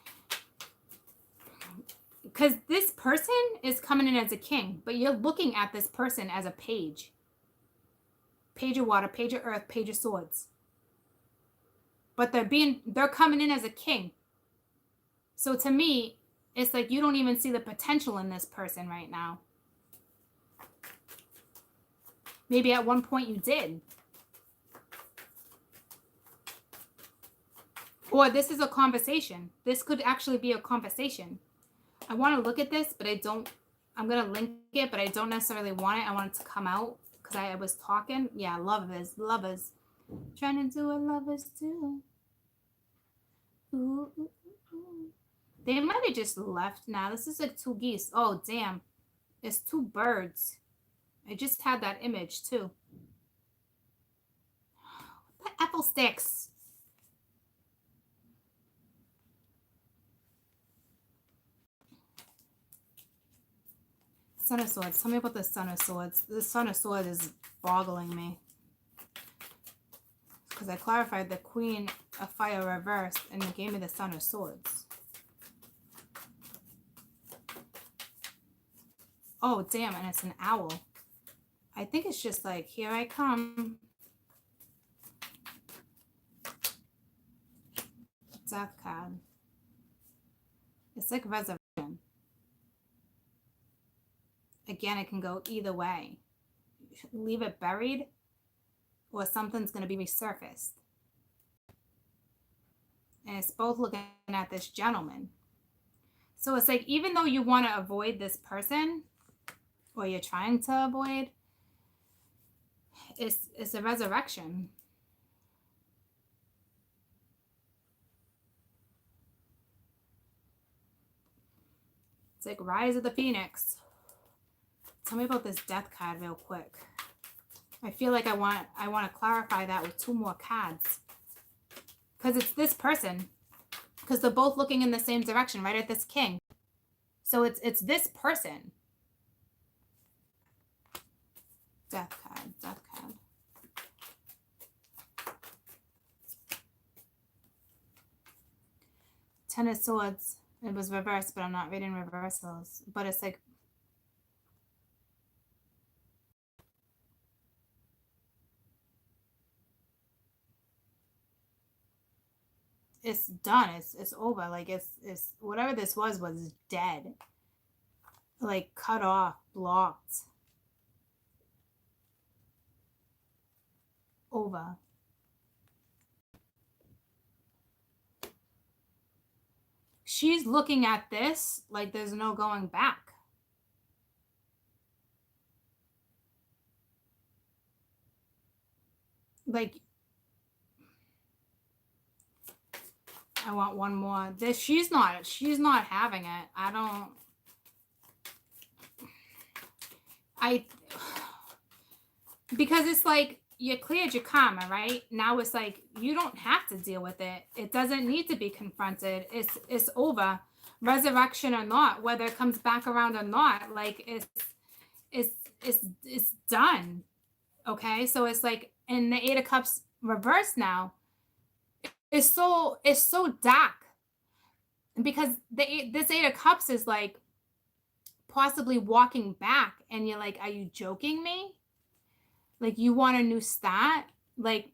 because this person is coming in as a king, but you're looking at this person as a page. Page of water, page of earth, page of swords. But they're coming in as a king. So to me, it's like you don't even see the potential in this person right now. Maybe at one point you did. Or this is a conversation. This could actually be a conversation. I want to look at this, but I don't. I'm going to link it, but I don't necessarily want it. I want it to come out because I was talking. Yeah, lovers. Trying to do what lovers do. Ooh, ooh, ooh. They might have just left now. This is like 2 geese. Oh, damn. It's 2 birds. I just had that image too. What the apple sticks? Son of Swords. Tell me about the Son of Swords. The Son of Swords is boggling me. Because I clarified the Queen of Fire reversed and it gave me the Son of Swords. Oh, damn. And it's an owl. I think it's just like, here I come. Death card. It's like resurrection. Again, it can go either way. Leave it buried, or something's going to be resurfaced. And it's both looking at this gentleman. So it's like, even though you want to avoid this person, or you're trying to avoid, it's a resurrection. It's like Rise of the Phoenix. Tell me about this Death card real quick. I feel like I want to clarify that with 2 more cards. Because it's this person. Because they're both looking in the same direction, right at this king. So it's this person. Death card, Death card. Ten of Swords. It was reversed, but I'm not reading reversals. But it's like, it's done. It's over. Like it's whatever this was dead. Like cut off, blocked. Over. She's looking at this like there's no going back. Like, I want one more. This, she's not having it. Because it's like, you cleared your karma, right? Now it's like, you don't have to deal with it. It doesn't need to be confronted. It's over. Resurrection or not, whether it comes back around or not, like it's done. Okay? So it's like, in the 8 of Cups reverse now, it's so dark. Because this 8 of Cups is like possibly walking back, and you're like, are you joking me? Like, you want a new start? Like,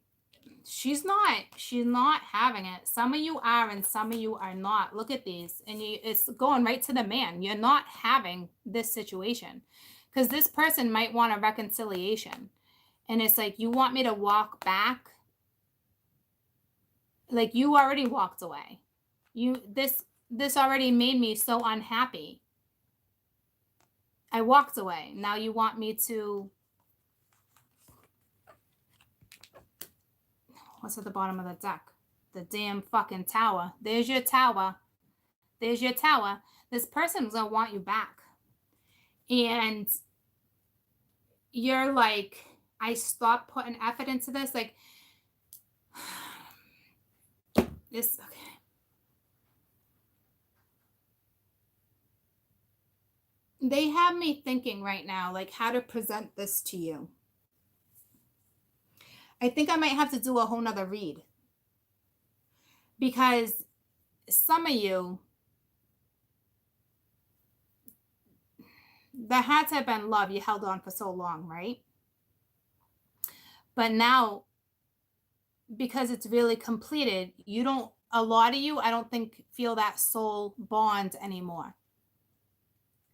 she's not having it. Some of you are and some of you are not. Look at these. And it's going right to the man. You're not having this situation. Because this person might want a reconciliation. And it's like, you want me to walk back? Like, you already walked away. This already made me so unhappy. I walked away. Now you want me to, what's at the bottom of the deck? The damn fucking tower. There's your tower. There's your tower. This person's gonna want you back. And you're like, I stopped putting effort into this. Like, this, okay. They have me thinking right now, like, how to present this to you. I think I might have to do a whole nother read. Because some of you, there had to have been love. You held on for so long, right? But now, because it's really completed, you don't, a lot of you, I don't think, feel that soul bond anymore.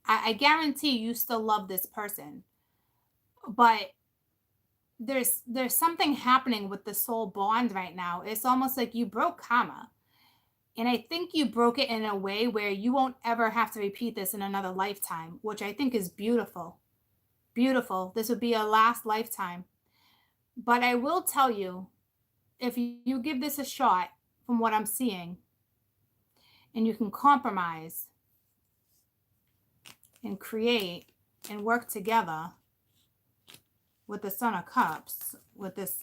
I guarantee you still love this person, but there's something happening with the soul bond right now. It's almost like you broke karma. And I think you broke it in a way where you won't ever have to repeat this in another lifetime, which I think is beautiful. Beautiful. This would be a last lifetime. But I will tell you, if you give this a shot, from what I'm seeing, and you can compromise and create and work together with the Son of Cups, with this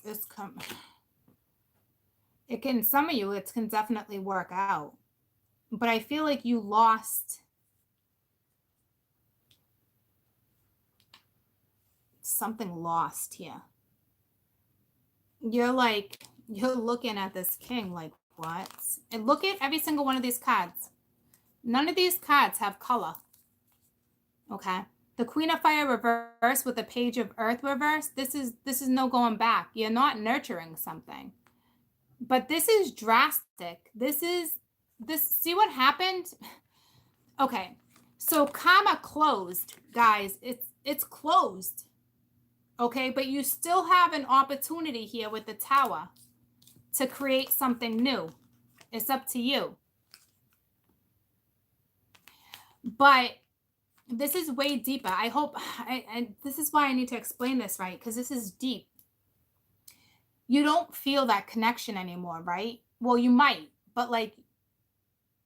it can, some of you, it can definitely work out. But I feel like you lost something, lost here. You're like, you're looking at this king like, what? And look at every single one of these cards. None of these cards have color. Okay. The Queen of Fire reverse with the Page of Earth reverse. This is no going back. You're not nurturing something. But this is drastic. This, see what happened? Okay. So karma closed, guys. It's closed. Okay, but you still have an opportunity here with the Tower to create something new. It's up to you. But this is way deeper. I hope, and this is why I need to explain this right, because this is deep. You don't feel that connection anymore, right? Well, you might, but like,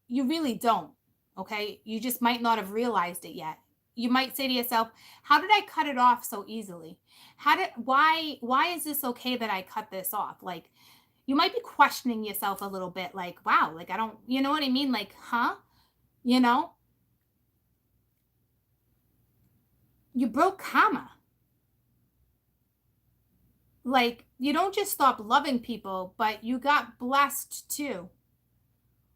you really don't, okay? You just might not have realized it yet. You might say to yourself, how did I cut it off so easily? Why is this okay that I cut this off? Like, you might be questioning yourself a little bit, like, wow, like, I don't, you know what I mean? Like, huh? You know? You broke karma. Like, you don't just stop loving people, but you got blessed too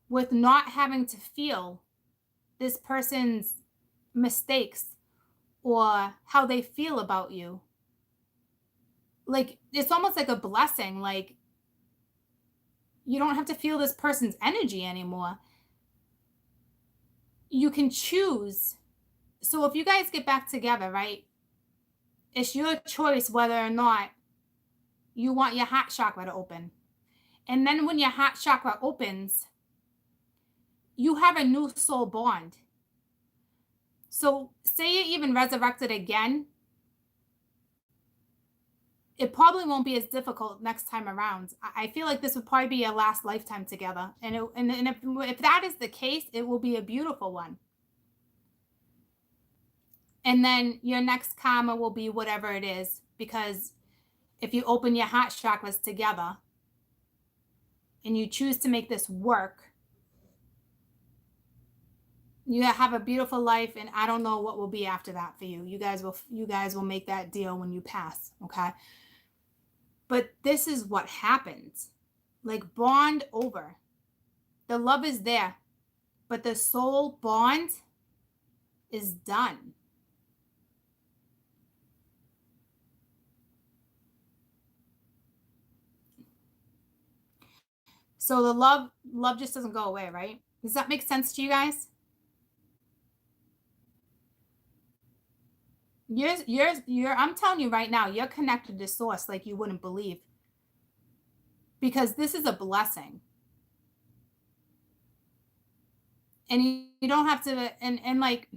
with not having to feel this person's mistakes or how they feel about you. Like, it's almost like a blessing. Like, you don't have to feel this person's energy anymore. You can choose. So if you guys get back together, right, it's your choice whether or not you want your heart chakra to open. And then when your heart chakra opens, you have a new soul bond. So say you even resurrected again, it probably won't be as difficult next time around. I feel like this would probably be a last lifetime together. And if that is the case, it will be a beautiful one. And then your next karma will be whatever it is, because if you open your heart chakras together and you choose to make this work, you have a beautiful life, and I don't know what will be after that for you. You guys will make that deal when you pass, okay? But this is what happens. Like, bond over. The love is there, but the soul bond is done. So the love just doesn't go away, right? Does that make sense to you guys? I'm telling you right now, you're connected to source like you wouldn't believe, because this is a blessing. And you don't have to, and like,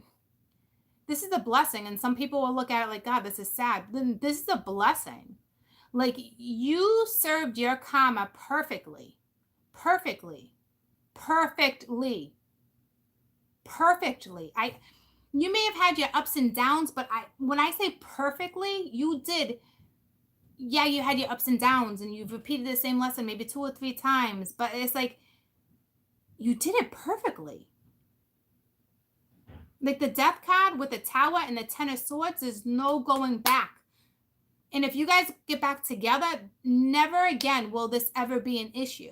this is a blessing. And some people will look at it like, God, this is sad. Then this is a blessing. Like, you served your karma perfectly, perfectly, perfectly, perfectly. You may have had your ups and downs, but when I say perfectly, you did. Yeah, you had your ups and downs, and you've repeated the same lesson maybe 2 or 3 times, but it's like you did it perfectly. Like the death card with the tower and the 10 of swords, is no going back. And if you guys get back together, never again will this ever be an issue.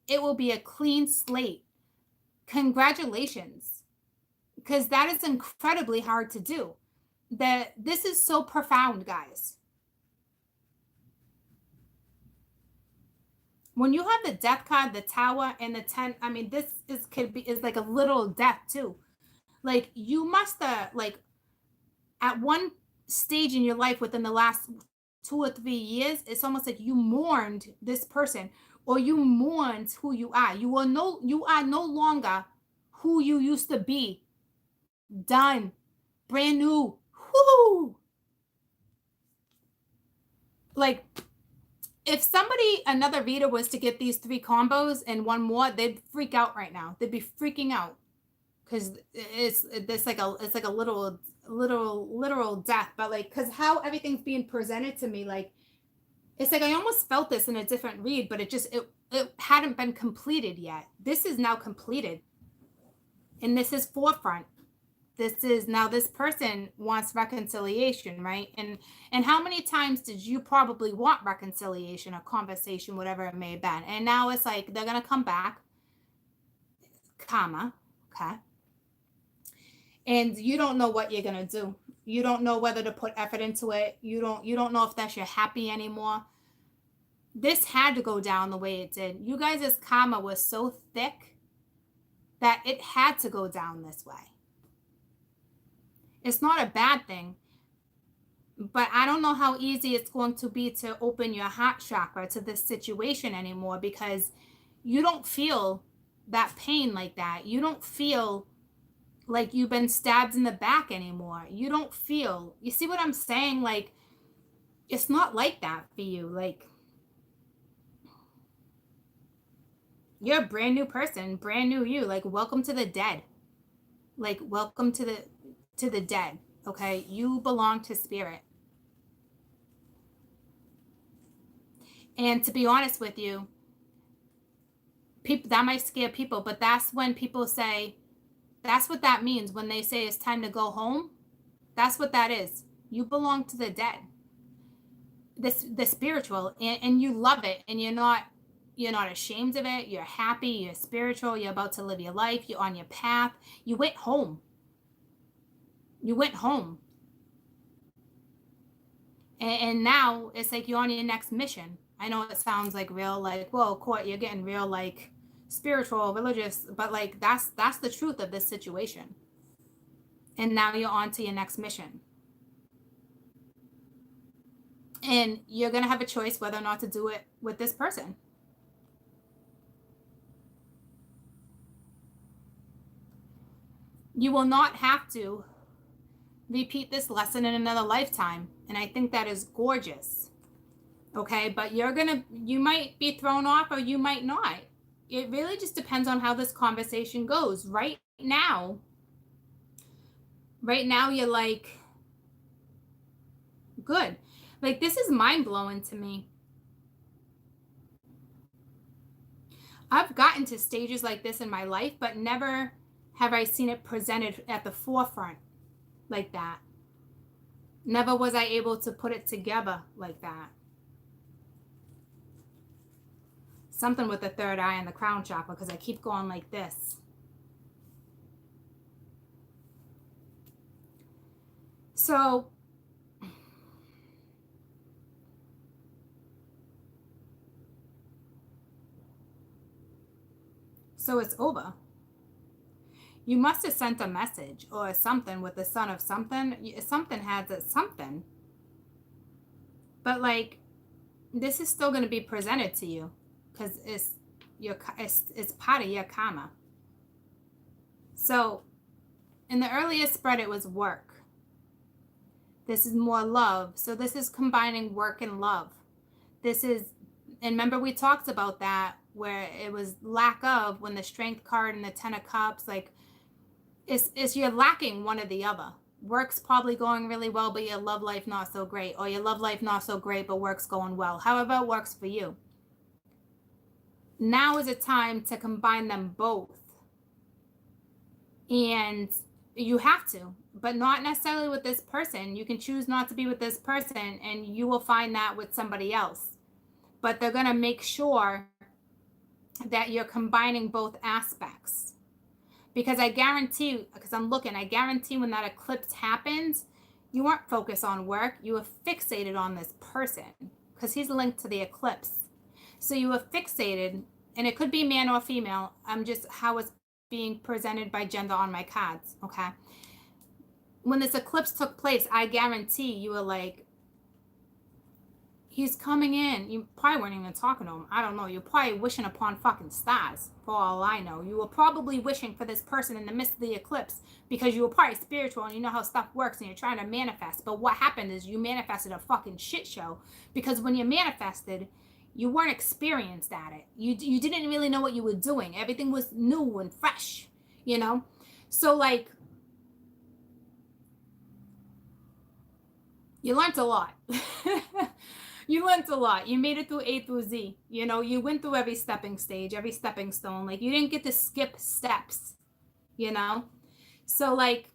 It will be a clean slate. Congratulations. Because that is incredibly hard to do. This is so profound, guys. When you have the death card, the tower, and the 10, I mean, this is like a little death too. Like, you must have, like, at one stage in your life within the last 2 or 3 years, it's almost like you mourned this person, or you mourned who you are. You are no longer who you used to be. Done. Brand new. Whoo! Like, if another reader was to get these 3 combos and one more, they'd freak out right now. They'd be freaking out, because it's like a literal death. But like, because how everything's being presented to me, like, it's like I almost felt this in a different read, but it hadn't been completed yet. This is now completed, and this is forefront. This is now, this person wants reconciliation, right? And how many times did you probably want reconciliation or conversation, whatever it may have been? And now it's like they're gonna come back, comma, okay? And you don't know what you're gonna do. You don't know whether to put effort into it. You don't know if that's your happy anymore. This had to go down the way it did. You guys' karma was so thick that it had to go down this way. It's not a bad thing, but I don't know how easy it's going to be to open your heart chakra to this situation anymore, because you don't feel that pain like that. You don't feel like you've been stabbed in the back anymore. You don't feel, you see what I'm saying? Like, it's not like that for you. Like, you're a brand new person, brand new you. Like, welcome to the dead. Like, welcome to the dead. Okay, you belong to spirit. And to be honest with you, people, that might scare people, but that's when people say, that's what that means when they say it's time to go home. That's what that is. You belong to the dead, the spiritual, and you love it, and you're not ashamed of it. You're happy, you're spiritual, you're about to live your life, you're on your path. You went home. And now it's like you're on your next mission. I know it sounds like real, like, whoa, Court, you're getting real, like, spiritual, religious, but like, that's the truth of this situation. And now you're on to your next mission. And you're going to have a choice whether or not to do it with this person. You will not have to repeat this lesson in another lifetime. And I think that is gorgeous. Okay, but you might be thrown off, or you might not. It really just depends on how this conversation goes. Right now, you're like, good. Like, this is mind-blowing to me. I've gotten to stages like this in my life, but never have I seen it presented at the forefront like that. Never was I able to put it together like that. Something with the third eye and the crown chakra, because I keep going like this. So it's over. You must have sent a message or something with the sun of something. Something has it, something. But like, this is still going to be presented to you because it's part of your karma. So in the earlier spread, it was work. This is more love. So this is combining work and love. This is, and remember we talked about that where it was lack of when the strength card and the 10 of cups, like it's you're lacking one or the other. Work's probably going really well, but your love life not so great, or your love life not so great, but work's going well. However it works for you. Now is a time to combine them both. And you have to, but not necessarily with this person. You can choose not to be with this person and you will find that with somebody else. But they're going to make sure that you're combining both aspects. Because I guarantee, because I guarantee when that eclipse happens, you weren't focused on work. You were fixated on this person because he's linked to the eclipse. So you were fixated, and it could be man or female. I'm just how it's being presented by gender on my cards, okay? When this eclipse took place, I guarantee you were like, he's coming in. You probably weren't even talking to him. I don't know. You're probably wishing upon fucking stars, for all I know. You were probably wishing for this person in the midst of the eclipse because you were probably spiritual and you know how stuff works and you're trying to manifest. But what happened is you manifested a fucking shit show because when you manifested, you weren't experienced at it. You didn't really know what you were doing. Everything was new and fresh, you know? So like, you learned a lot. You learned a lot. You made it through A through Z. You know, you went through every stepping stage, every stepping stone. Like, you didn't get to skip steps, you know? So, like,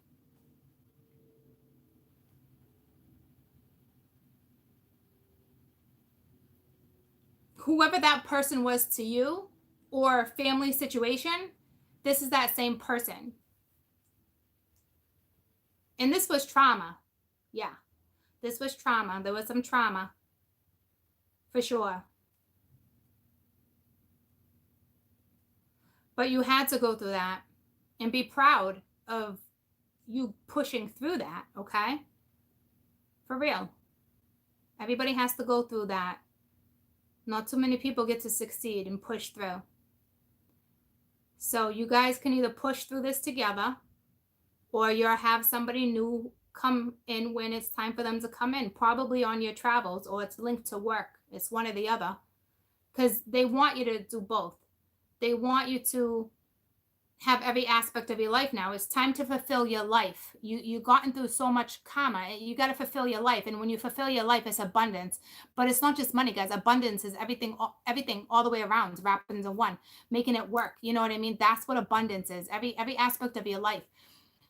whoever that person was to you or family situation, this is that same person. And this was trauma. Yeah. This was trauma. There was some trauma. For sure. But you had to go through that and be proud of you pushing through that, okay? For real. Everybody has to go through that. Not too many people get to succeed and push through. So you guys can either push through this together or you'll have somebody new come in when it's time for them to come in, probably on your travels or it's linked to work. It's one or the other because they want you to do both. They want you to have every aspect of your life now. It's time to fulfill your life. You've gotten through so much karma. You got to fulfill your life. And when you fulfill your life, it's abundance. But it's not just money, guys. Abundance is everything all the way around, wrapped into one, making it work. You know what I mean? That's what abundance is. Every aspect of your life.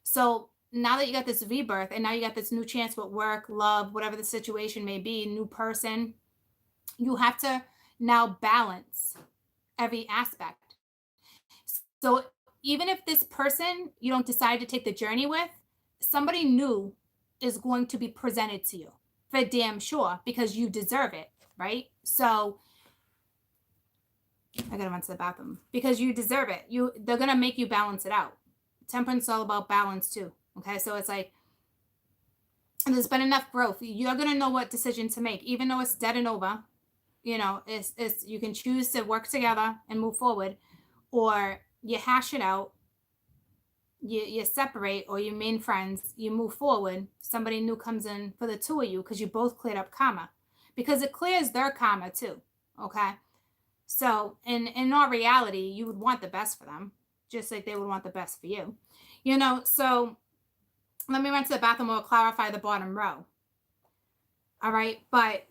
So now that you got this rebirth and now you got this new chance with work, love, whatever the situation may be, new person, you have to now balance every aspect. So even if this person you don't decide to take the journey with, somebody new is going to be presented to you for damn sure because you deserve it, right? So I gotta run to the bathroom because you deserve it. They're gonna make you balance it out. Temperance is all about balance too. Okay, so it's like there's been enough growth. You're gonna know what decision to make, even though it's dead and over. You know, it's you can choose to work together and move forward, or you hash it out. You separate or you remain friends, you move forward, somebody new comes in for the two of you because you both cleared up karma because it clears their karma too, okay? So in all reality, you would want the best for them just like they would want the best for you, you know? So let me run to the bathroom. We'll clarify the bottom row. All right, but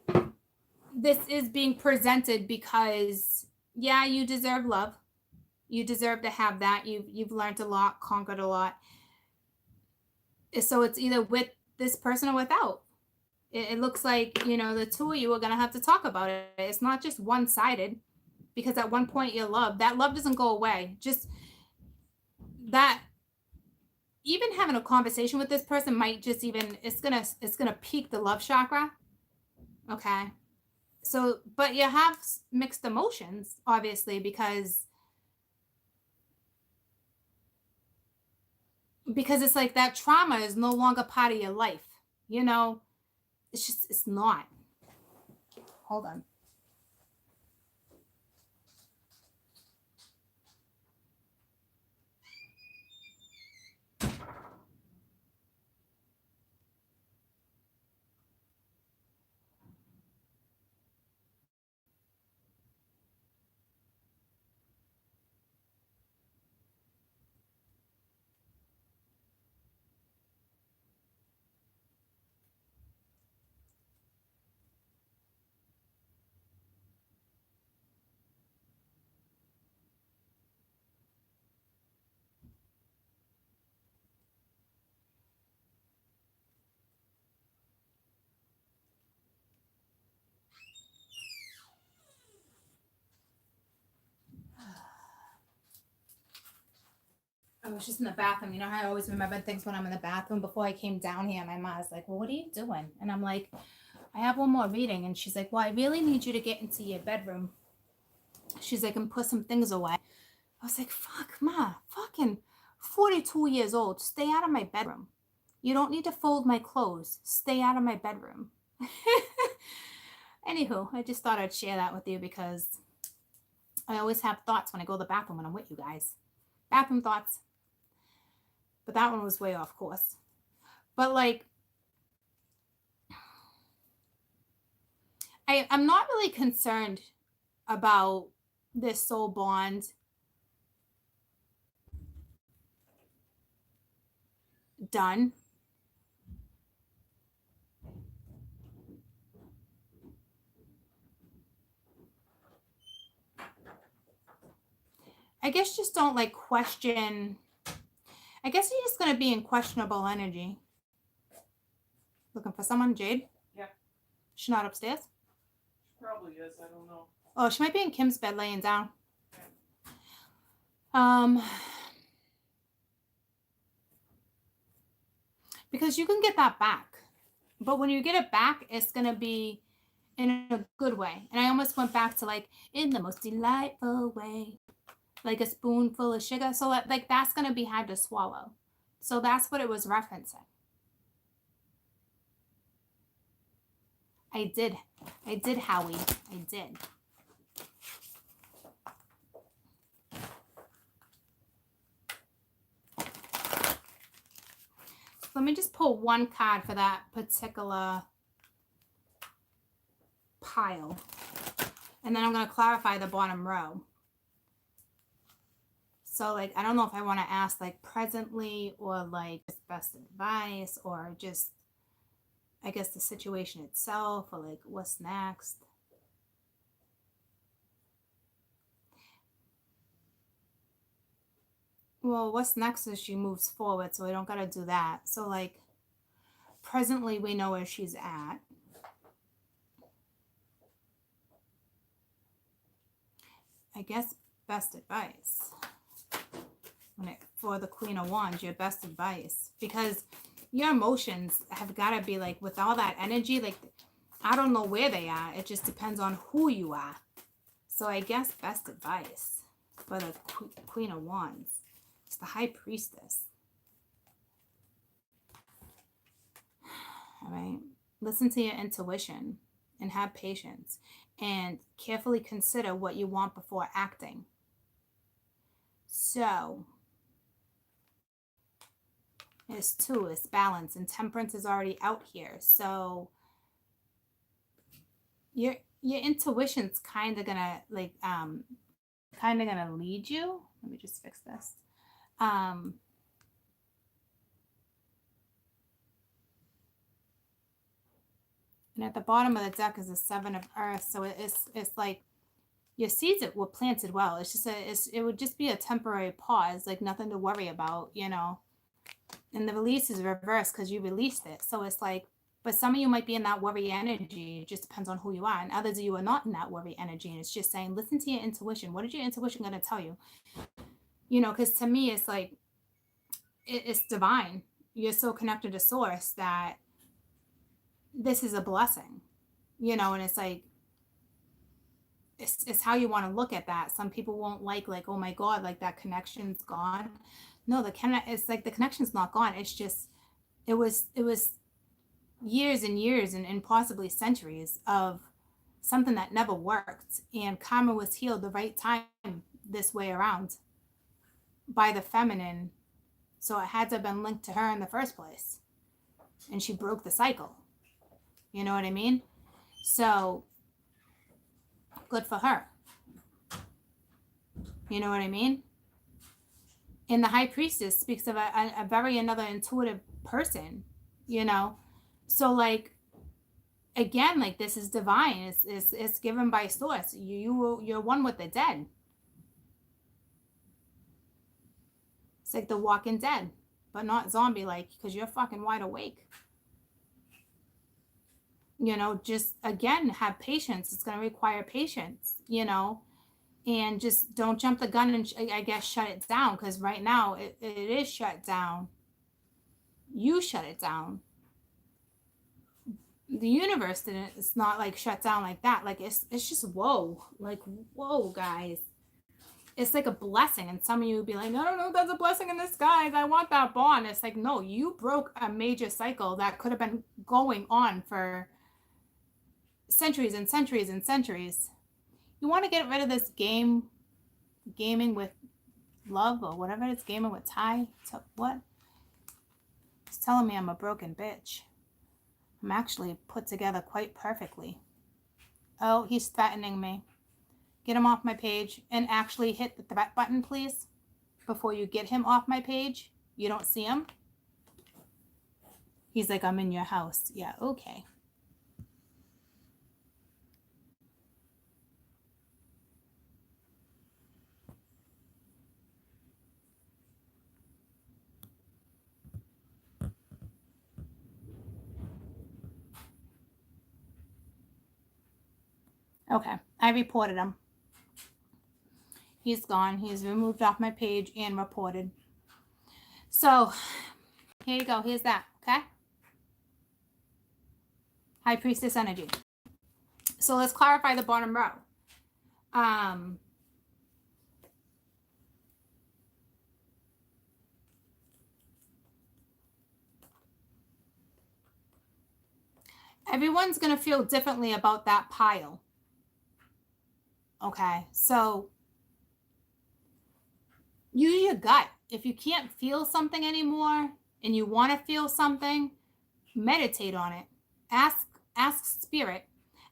this is being presented because yeah, you deserve love. You deserve to have that. You've learned a lot, conquered a lot. So it's either with this person or without. It looks like, you know, the two of you are going to have to talk about it. It's not just one-sided because at one point that love doesn't go away. Just that even having a conversation with this person might just even, it's going to pique the love chakra. Okay. So, but you have mixed emotions, obviously, because because it's like that trauma is no longer part of your life. You know, it's not. Hold on. I was just in the bathroom. You know how I always remember things when I'm in the bathroom. Before I came down here, my mom was like, well, what are you doing? And I'm like, I have one more reading. And she's like, well, I really need you to get into your bedroom. She's like, and put some things away. I was like, fuck, ma, fucking 42 years old. Stay out of my bedroom. You don't need to fold my clothes. Stay out of my bedroom. Anywho, I just thought I'd share that with you because I always have thoughts when I go to the bathroom when I'm with you guys. Bathroom thoughts. But that one was way off course. But like, I'm not really concerned about this soul bond done. I guess just don't like question. I guess you're just going to be in questionable energy. Looking for someone, Jade? Yeah. She's not upstairs? She probably is. I don't know. Oh, she might be in Kim's bed laying down. Because you can get that back. But when you get it back, it's going to be in a good way. And I almost went back to like, in the most delightful way. Like a spoonful of sugar. So like that's going to be hard to swallow. So that's what it was referencing. I did, Howie. I did. Let me just pull one card for that particular pile. And then I'm going to clarify the bottom row. So like, I don't know if I want to ask like presently or like best advice or just, I guess the situation itself or like what's next. Well, what's next is she moves forward, so we don't got to do that. So like presently we know where she's at. I guess best advice. For the Queen of Wands, your best advice. Because your emotions have got to be like, with all that energy, like, I don't know where they are. It just depends on who you are. So I guess best advice for the Queen of Wands. It's the High Priestess. All right. Listen to your intuition and have patience. And carefully consider what you want before acting. So it's two, it's balance, and temperance is already out here. So your intuition's kind of gonna like kind of gonna lead you. Let me just fix this. And at the bottom of the deck is the Seven of Earth. So it's like your seeds were planted well. It's just it would just be a temporary pause, like nothing to worry about, you know. And the release is reversed because you released it. So it's like, but some of you might be in that worry energy. It just depends on who you are. And others of you are not in that worry energy. And it's just saying, listen to your intuition. What is your intuition going to tell you? You know, because to me, it's like, it's divine. You're so connected to source that this is a blessing, you know, and it's like, it's how you want to look at that. Some people won't like, oh my God, like that connection's gone. No, it's like the connection's not gone. It's just, it was years and years and possibly centuries of something that never worked. And karma was healed the right time this way around by the feminine. So it had to have been linked to her in the first place. And she broke the cycle. You know what I mean? So good for her. You know what I mean? And the high priestess speaks of a very another intuitive person, you know? So like, again, like this is divine. It's given by source. You're one with the dead. It's like the Walking Dead, but not zombie like, because you're fucking wide awake. You know, just again, have patience. It's going to require patience, you know, and just don't jump the gun and I guess shut it down, because right now it is shut down. You shut it down. The universe didn't. It's not like shut down like that. Like it's just whoa, like whoa, guys. It's like a blessing, and some of you would be like, I don't know, that's a blessing in disguise. I want that bond. It's like, no, you broke a major cycle that could have been going on for centuries and centuries and centuries. You want to get rid of this gaming with love or whatever it's gaming with Ty. So what? It's telling me I'm a broken bitch. I'm actually put together quite perfectly. Oh, he's threatening me. Get him off my page and actually hit the threat button, please. Before you get him off my page. You don't see him? He's like, I'm in your house. Yeah, okay. Okay, I reported him. He's gone. He's removed off my page and reported. So, here you go. Here's that, okay? High Priestess energy. So let's clarify the bottom row. Everyone's going to feel differently about that pile. Okay, so use your gut. If you can't feel something anymore and you want to feel something, meditate on it. Ask spirit,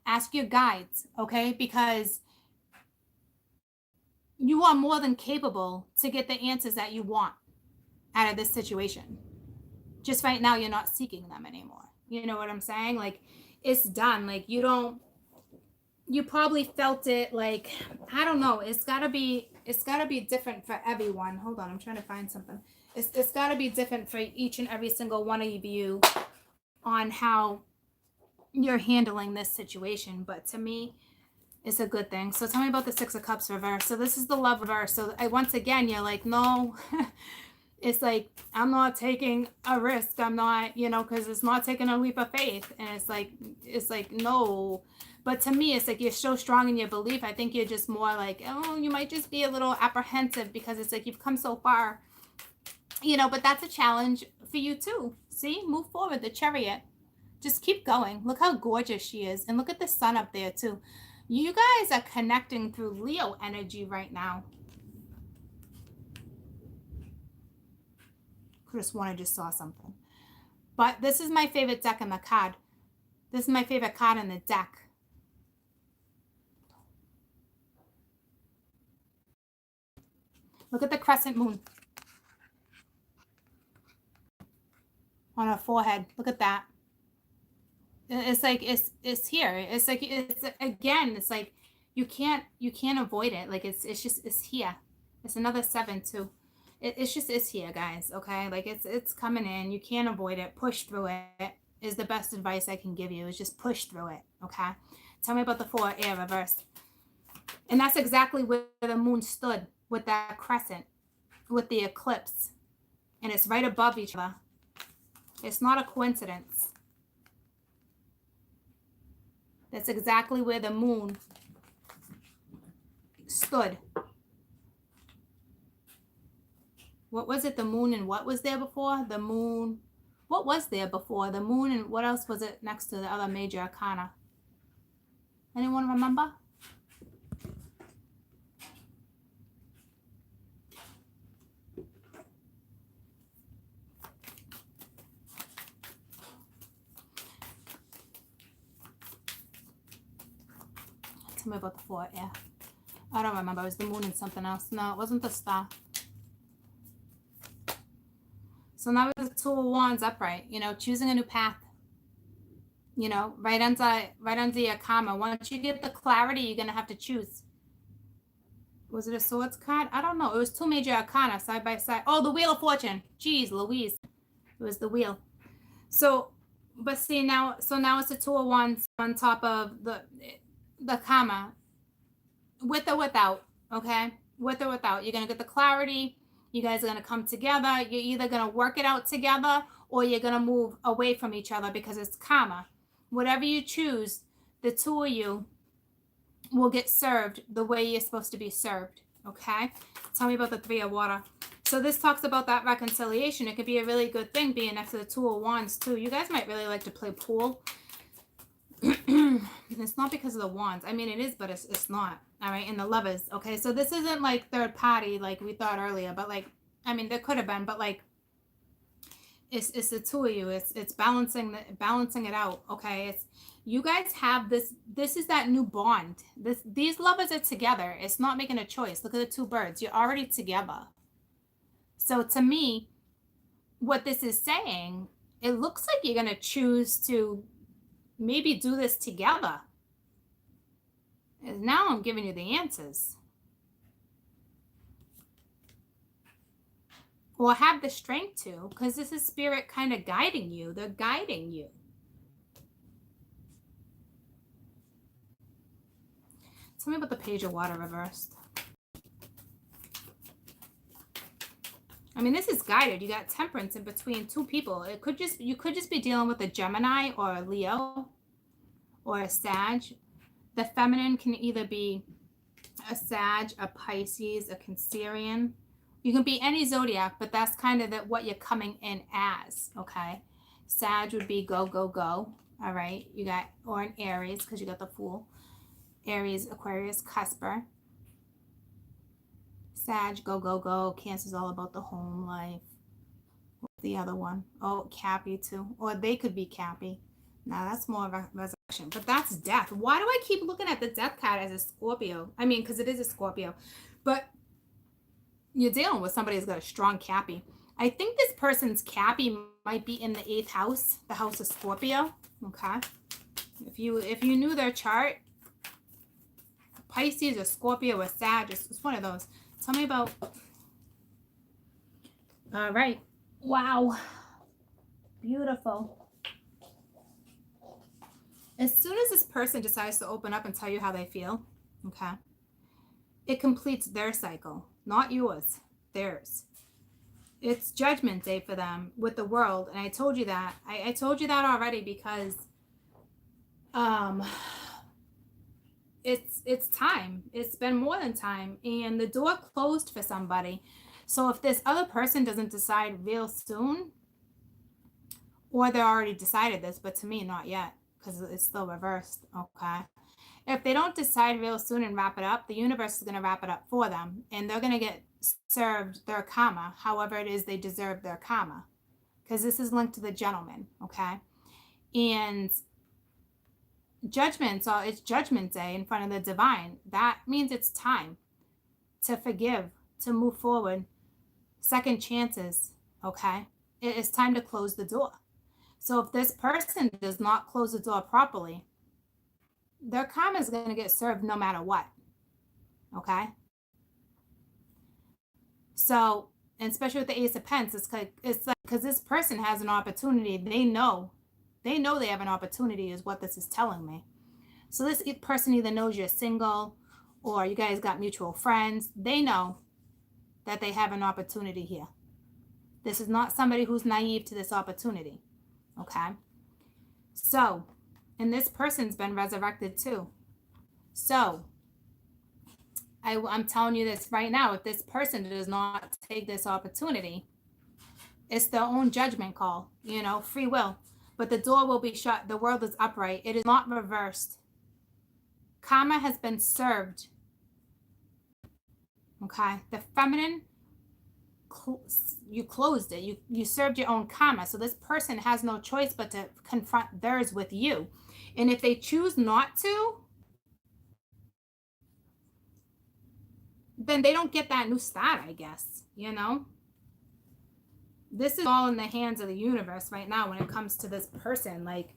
ask your guides, okay? Because you are more than capable to get the answers that you want out of this situation. Just right now, you're not seeking them anymore. You know what I'm saying? Like, it's done. Like, you probably felt it, like, I don't know. It's gotta be different for everyone. Hold on, I'm trying to find something. It's gotta be different for each and every single one of you on how you're handling this situation. But to me, it's a good thing. So tell me about the Six of Cups reverse. So this is the love reverse. So once again, you're like, no. It's like, I'm not taking a risk. I'm not, because it's not taking a leap of faith. And it's like, no. But to me, it's like you're so strong in your belief. I think you're just more like, oh, you might just be a little apprehensive because it's like you've come so far, but that's a challenge for you too. See, move forward, the Chariot. Just keep going. Look how gorgeous she is. And look at the sun up there too. You guys are connecting through Leo energy right now. Could have sworn I just saw something. But this is my favorite deck in the card. This is my favorite card in the deck. Look at the crescent moon on her forehead. Look at that. It's like it's here. It's like it's like you can't avoid it. Like it's here. It's another 7 too. It's here, guys. Okay, like it's coming in. You can't avoid it. Push through it is the best advice I can give you. Is just push through it. Okay. Tell me about the 4 air reverse. And that's exactly where the moon stood with that crescent, with the eclipse, and it's right above each other. It's not a coincidence. That's exactly where the moon stood. What was it? The moon and what was there before? The moon. What was there before? The moon and what else was it next to the other major arcana? Anyone remember? Tell me about the four, yeah. I don't remember. It was the moon and something else. No, it wasn't the star. So now with the Two of Wands upright, you know, choosing a new path. You know, right under your karma. Once you get the clarity, you're gonna have to choose. Was it a Swords card? I don't know. It was two major arcana side by side. Oh, the Wheel of Fortune. Jeez, Louise. It was the wheel. So, but see now, so now it's a Two of Wands on top of the karma. With or without, okay? With or without. You're gonna get the clarity. You guys are gonna come together. You're either gonna work it out together or you're gonna move away from each other because it's karma. Whatever you choose, the two of you will get served the way you're supposed to be served, okay? Tell me about the Three of Water. So this talks about that reconciliation. It could be a really good thing being next to the Two of Wands too. You guys might really like to play pool. It's not because of the wands. I mean, it is, but it's not. All right. And the Lovers. Okay. So this isn't like third party like we thought earlier, but like, I mean, there could have been, but like, it's the two of you. It's balancing it out. Okay. It's, you guys have this is that new bond. These lovers are together. It's not making a choice. Look at the two birds. You're already together. So to me, what this is saying, it looks like you're going to choose to maybe do this together. And now I'm giving you the answers. Or have the strength to, because this is spirit kind of guiding you. They're guiding you. Tell me about the Page of Water reversed. I mean, this is guided. You got Temperance in between two people. It could just, you could just be dealing with a Gemini or a Leo or a Sag. The feminine can either be a Sag, a Pisces, a Cancerian. You can be any zodiac, but that's kind of what you're coming in as, okay? Sag would be go, go, go, all right? You got, or an Aries, because you got the Fool. Aries, Aquarius, Cusper. Sag, go, go, go. Cancer's all about the home life. What's the other one? Oh, Cappy too. Or they could be Cappy. Now that's more of a resurrection. But that's death. Why do I keep looking at the death card as a Scorpio? I mean, because it is a Scorpio. But you're dealing with somebody who's got a strong Cappy. I think this person's Cappy might be in the 8th house, the house of Scorpio. Okay. If you knew their chart, Pisces or Scorpio or Sag, it's one of those. Tell me about. All right. Wow. Beautiful. As soon as this person decides to open up and tell you how they feel, okay, it completes their cycle, not yours, theirs. It's Judgment Day for them with the world. And I told you that. I told you that already because it's time. It's been more than time, and the door closed for somebody. So if this other person doesn't decide real soon, or they already decided this, but to me not yet because it's still reversed, okay, if they don't decide real soon and wrap it up, the universe is going to wrap it up for them, and they're going to get served their karma, however it is they deserve their karma, because this is linked to the gentleman, okay? And judgment, so it's Judgment Day in front of the divine. That means it's time to forgive, to move forward, second chances, okay? It is time to close the door. So if this person does not close the door properly, their karma is going to get served no matter what, okay? So, and especially with the Ace of Pents, it's like because this person has an opportunity. They know they have an opportunity is what this is telling me. So this person either knows you're single or you guys got mutual friends. They know that they have an opportunity here. This is not somebody who's naive to this opportunity, okay? So, and this person's been resurrected too. So, I'm telling you this right now. If this person does not take this opportunity, it's their own judgment call, free will. But the door will be shut. The world is upright. It is not reversed. Karma has been served. Okay. The feminine, you closed it. You served your own karma. So this person has no choice but to confront theirs with you. And if they choose not to, then they don't get that new start, I guess, This is all in the hands of the universe right now when it comes to this person. Like,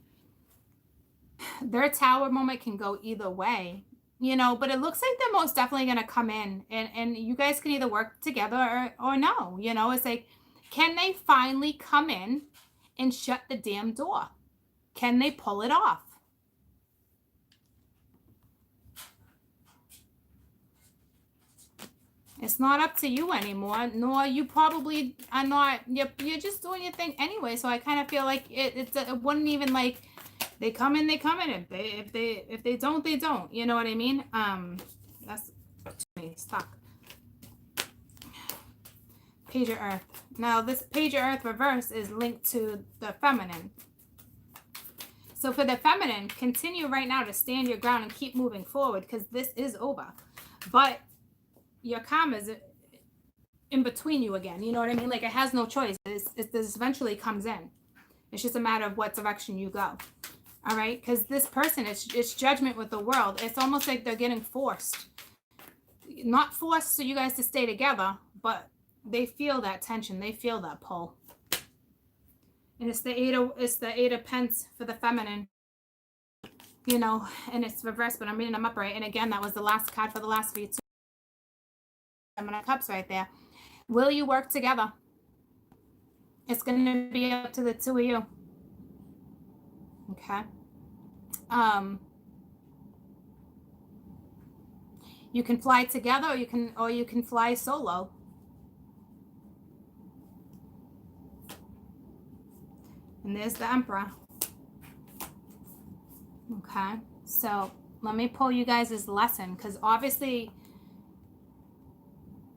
their tower moment can go either way, but it looks like they're most definitely going to come in, and you guys can either work together or no. It's like, can they finally come in and shut the damn door? Can they pull it off? It's not up to you anymore, nor you probably are not. You're just doing your thing anyway. So I kind of feel like it wouldn't even, like, they come in. If they don't, they don't. You know what I mean? That's me. Stop. Page of Earth. Now this Page of Earth reverse is linked to the feminine. So for the feminine, continue right now to stand your ground and keep moving forward, because this is over. But your karma is in between you again. You know what I mean? Like, it has no choice. This eventually comes in. It's just a matter of what direction you go. All right? Because this person, it's judgment with the world. It's almost like they're getting forced. Not forced so you guys to stay together, but they feel that tension. They feel that pull. And it's the eight of Pence for the feminine. And it's reversed, but I'm reading them upright. And again, that was the last card for the last read. Seven of Cups right there. Will you work together? It's going to be up to the two of you. Okay. You can fly together, or you can fly solo. And there's the Emperor. Okay. So let me pull you guys' lesson, because obviously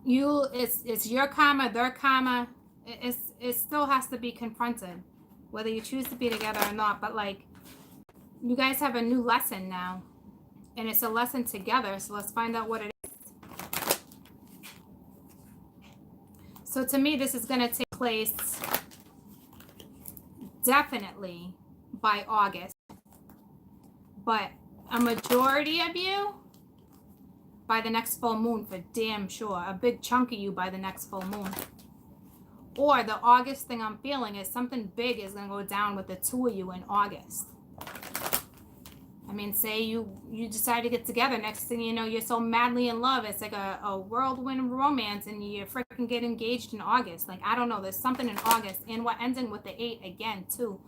it's your karma, their karma. It still has to be confronted, whether you choose to be together or not. But, like, you guys have a new lesson now, and it's a lesson together. So let's find out what it is. So to me, this is going to take place definitely by August, but a majority of you by the next full moon, for damn sure. A big chunk of you by the next full moon. Or the August thing I'm feeling is something big is going to go down with the two of you in August. I mean, say you decide to get together. Next thing you know, you're so madly in love. It's like a whirlwind romance, and you freaking get engaged in August. Like, I don't know. There's something in August. And we're ending with the 8 again, too.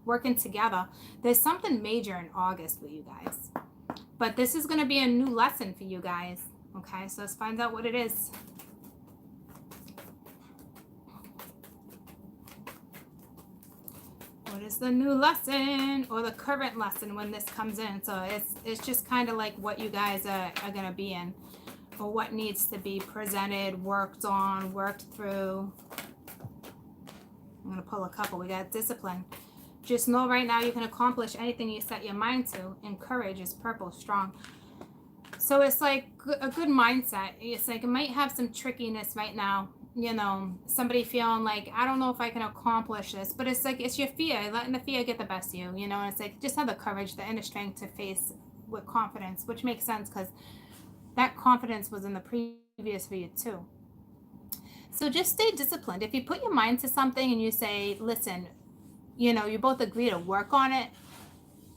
Working together. There's something major in August with you guys. But this is going to be a new lesson for you guys. Okay, so let's find out what it is. What is the new lesson or the current lesson when this comes in? So it's just kind of like what you guys are going to be in, or what needs to be presented, worked on, worked through. I'm going to pull a couple. We got discipline. Just know right now you can accomplish anything you set your mind to. And courage is purple, strong. So it's like a good mindset. It's like it might have some trickiness right now. You know, somebody feeling like, I don't know if I can accomplish this. But it's like, it's your fear. Letting the fear get the best of you. You know, and it's like, just have the courage, the inner strength to face with confidence. Which makes sense, because that confidence was in the previous for you too. So just stay disciplined. If you put your mind to something and you say, listen, you know, you both agree to work on it,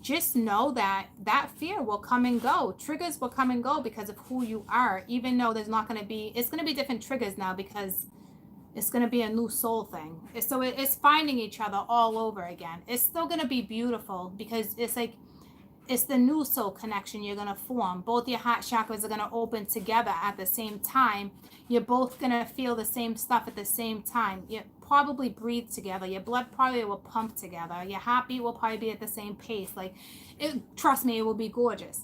just know that that fear will come and go. Triggers will come and go because of who you are, even though there's not going to be, it's going to be different triggers now because it's going to be a new soul thing. So it's finding each other all over again. It's still going to be beautiful because it's like, it's the new soul connection you're going to form. Both your heart chakras are going to open together at the same time. You're both going to feel the same stuff at the same time. You probably breathe together. Your blood probably will pump together. Your heartbeat will probably be at the same pace. Like, trust me, it will be gorgeous.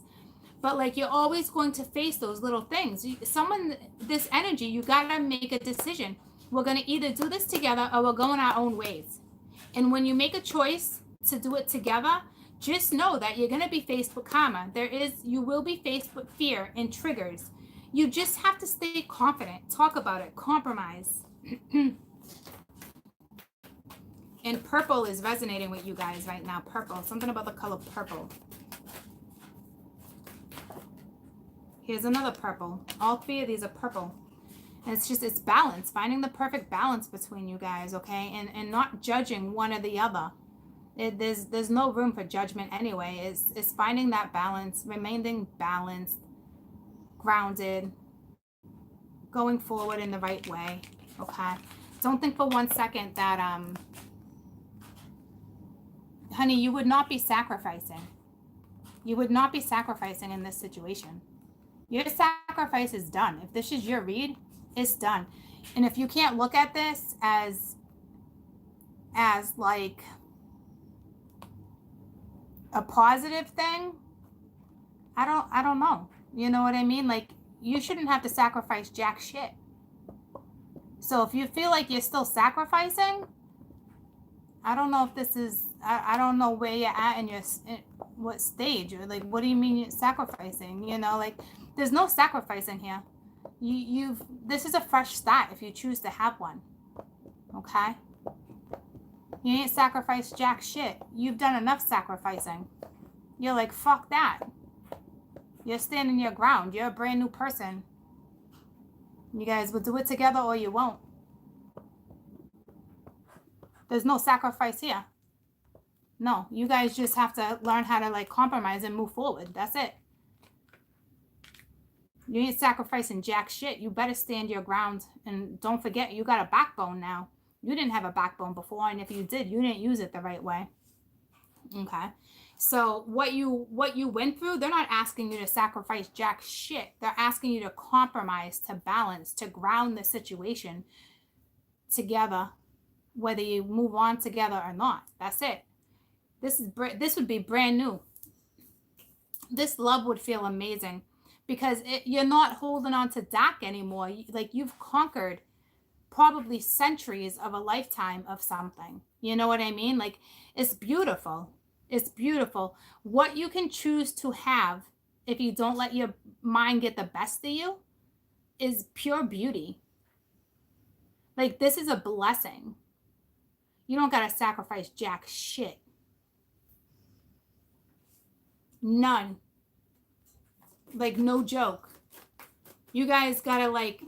But like, you're always going to face those little things. This energy, you gotta make a decision. We're gonna either do this together or we're going our own ways. And when you make a choice to do it together, just know that you're gonna be faced with karma. You will be faced with fear and triggers. You just have to stay confident, talk about it, compromise. And purple is resonating with you guys right now. Purple, something about the color purple. Here's another purple. All three of these are purple. And it's balance, finding the perfect balance between you guys, okay? And not judging one or the other. There's no room for judgment anyway. It's finding that balance, remaining balanced, grounded, going forward in the right way, okay? Don't think for 1 second that, honey, you would not be sacrificing. You would not be sacrificing in this situation. Your sacrifice is done. If this is your read, it's done. And if you can't look at this as like a positive thing, I don't know. You know what I mean? Like, you shouldn't have to sacrifice jack shit. So if you feel like you're still sacrificing, I don't know if this is, I don't know where you're at in what stage, or like, what do you mean you're sacrificing? You know, like, there's no sacrificing here. This is a fresh start if you choose to have one. Okay? You ain't sacrificed jack shit. You've done enough sacrificing. You're like, fuck that. You're standing your ground. You're a brand new person. You guys will do it together or you won't. There's no sacrifice here. No, you guys just have to learn how to like compromise and move forward. That's it. You ain't sacrificing jack shit. You better stand your ground. And don't forget, you got a backbone now. You didn't have a backbone before. And if you did, you didn't use it the right way. Okay. So what you went through, they're not asking you to sacrifice jack shit. They're asking you to compromise, to balance, to ground the situation together, whether you move on together or not. That's it. This would be brand new. This love would feel amazing because you're not holding on to dark anymore. Like, you've conquered probably centuries of a lifetime of something. You know what I mean? Like, it's beautiful. It's beautiful. What you can choose to have if you don't let your mind get the best of you is pure beauty. Like, this is a blessing. You don't got to sacrifice jack shit. None. Like, no joke. You guys got to like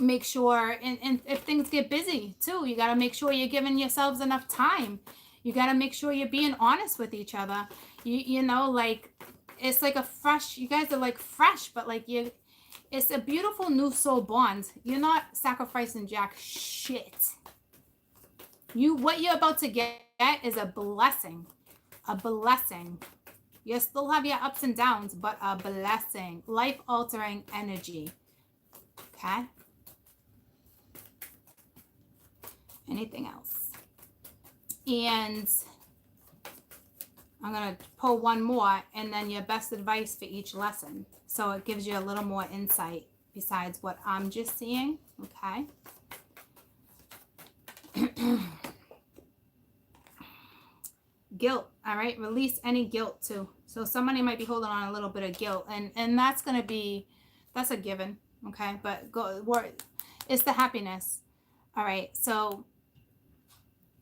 make sure, and if things get busy too, you got to make sure you're giving yourselves enough time. You got to make sure you're being honest with each other. You know, like, it's like a fresh, you guys are like fresh, but like it's a beautiful new soul bond. You're not sacrificing jack shit. What you're about to get is a blessing. A blessing. You still have your ups and downs, but a blessing. Life-altering energy. Okay? Anything else? And I'm going to pull one more, and then your best advice for each lesson. So it gives you a little more insight besides what I'm just seeing. Okay? Guilt. All right? Release any guilt too. So somebody might be holding on a little bit of guilt, and that's going to be, that's a given. Okay? But it's the happiness. All right? So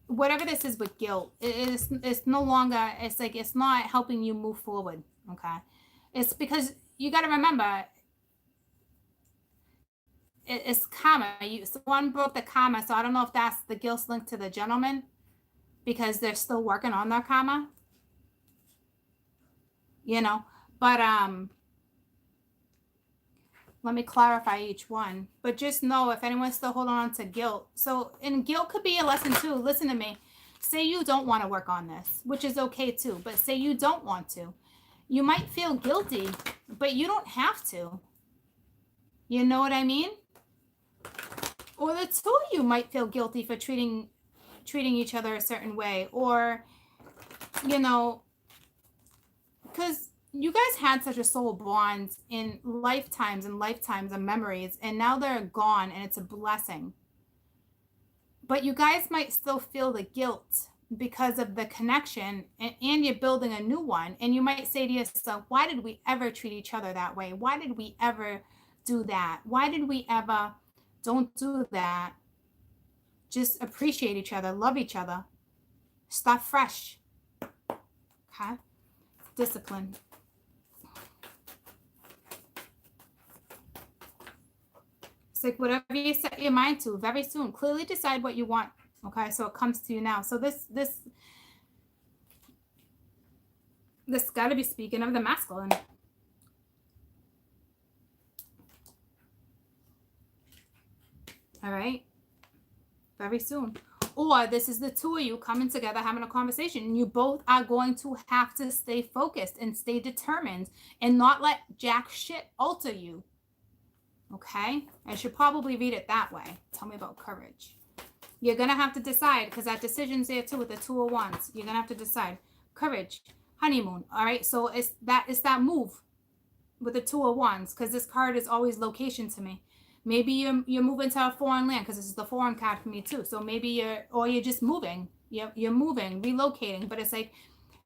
whatever this is with guilt, it's no longer, it's like, it's not helping you move forward. Okay? It's because you got to remember, it's karma. Someone broke the karma, so I don't know if that's the guilt's linked to the gentleman because they're still working on their karma. You know, but let me clarify each one. But just know, if anyone's still holding on to guilt, and guilt could be a lesson too. Listen to me. Say you don't want to work on this, which is okay too. But say you don't want to. You might feel guilty, but you don't have to. You know what I mean? Or the two of you might feel guilty for treating each other a certain way, or, you know, because you guys had such a soul bond in lifetimes and lifetimes of memories, and now they're gone, and it's a blessing. But you guys might still feel the guilt because of the connection, and you're building a new one. And you might say to yourself, why did we ever treat each other that way? Why did we ever do that? Why did we ever don't do that? Just appreciate each other, love each other, start fresh. Okay? Discipline. It's like whatever you set your mind to, very soon. Clearly decide what you want. Okay, so it comes to you now. So this got to be speaking of the masculine. All right, very soon. Or this is the two of you coming together, having a conversation, and you both are going to have to stay focused and stay determined and not let jack shit alter you. Okay, I should probably read it that way. Tell me about courage. You're gonna have to decide, because that decision's there too with the 2 of Wands. You're gonna have to decide. Courage, honeymoon. All right, so it's that move with the 2 of Wands, because this card is always location to me. Maybe you're moving to a foreign land, because this is the foreign card for me too. So maybe you're just moving. You're moving, relocating, but it's like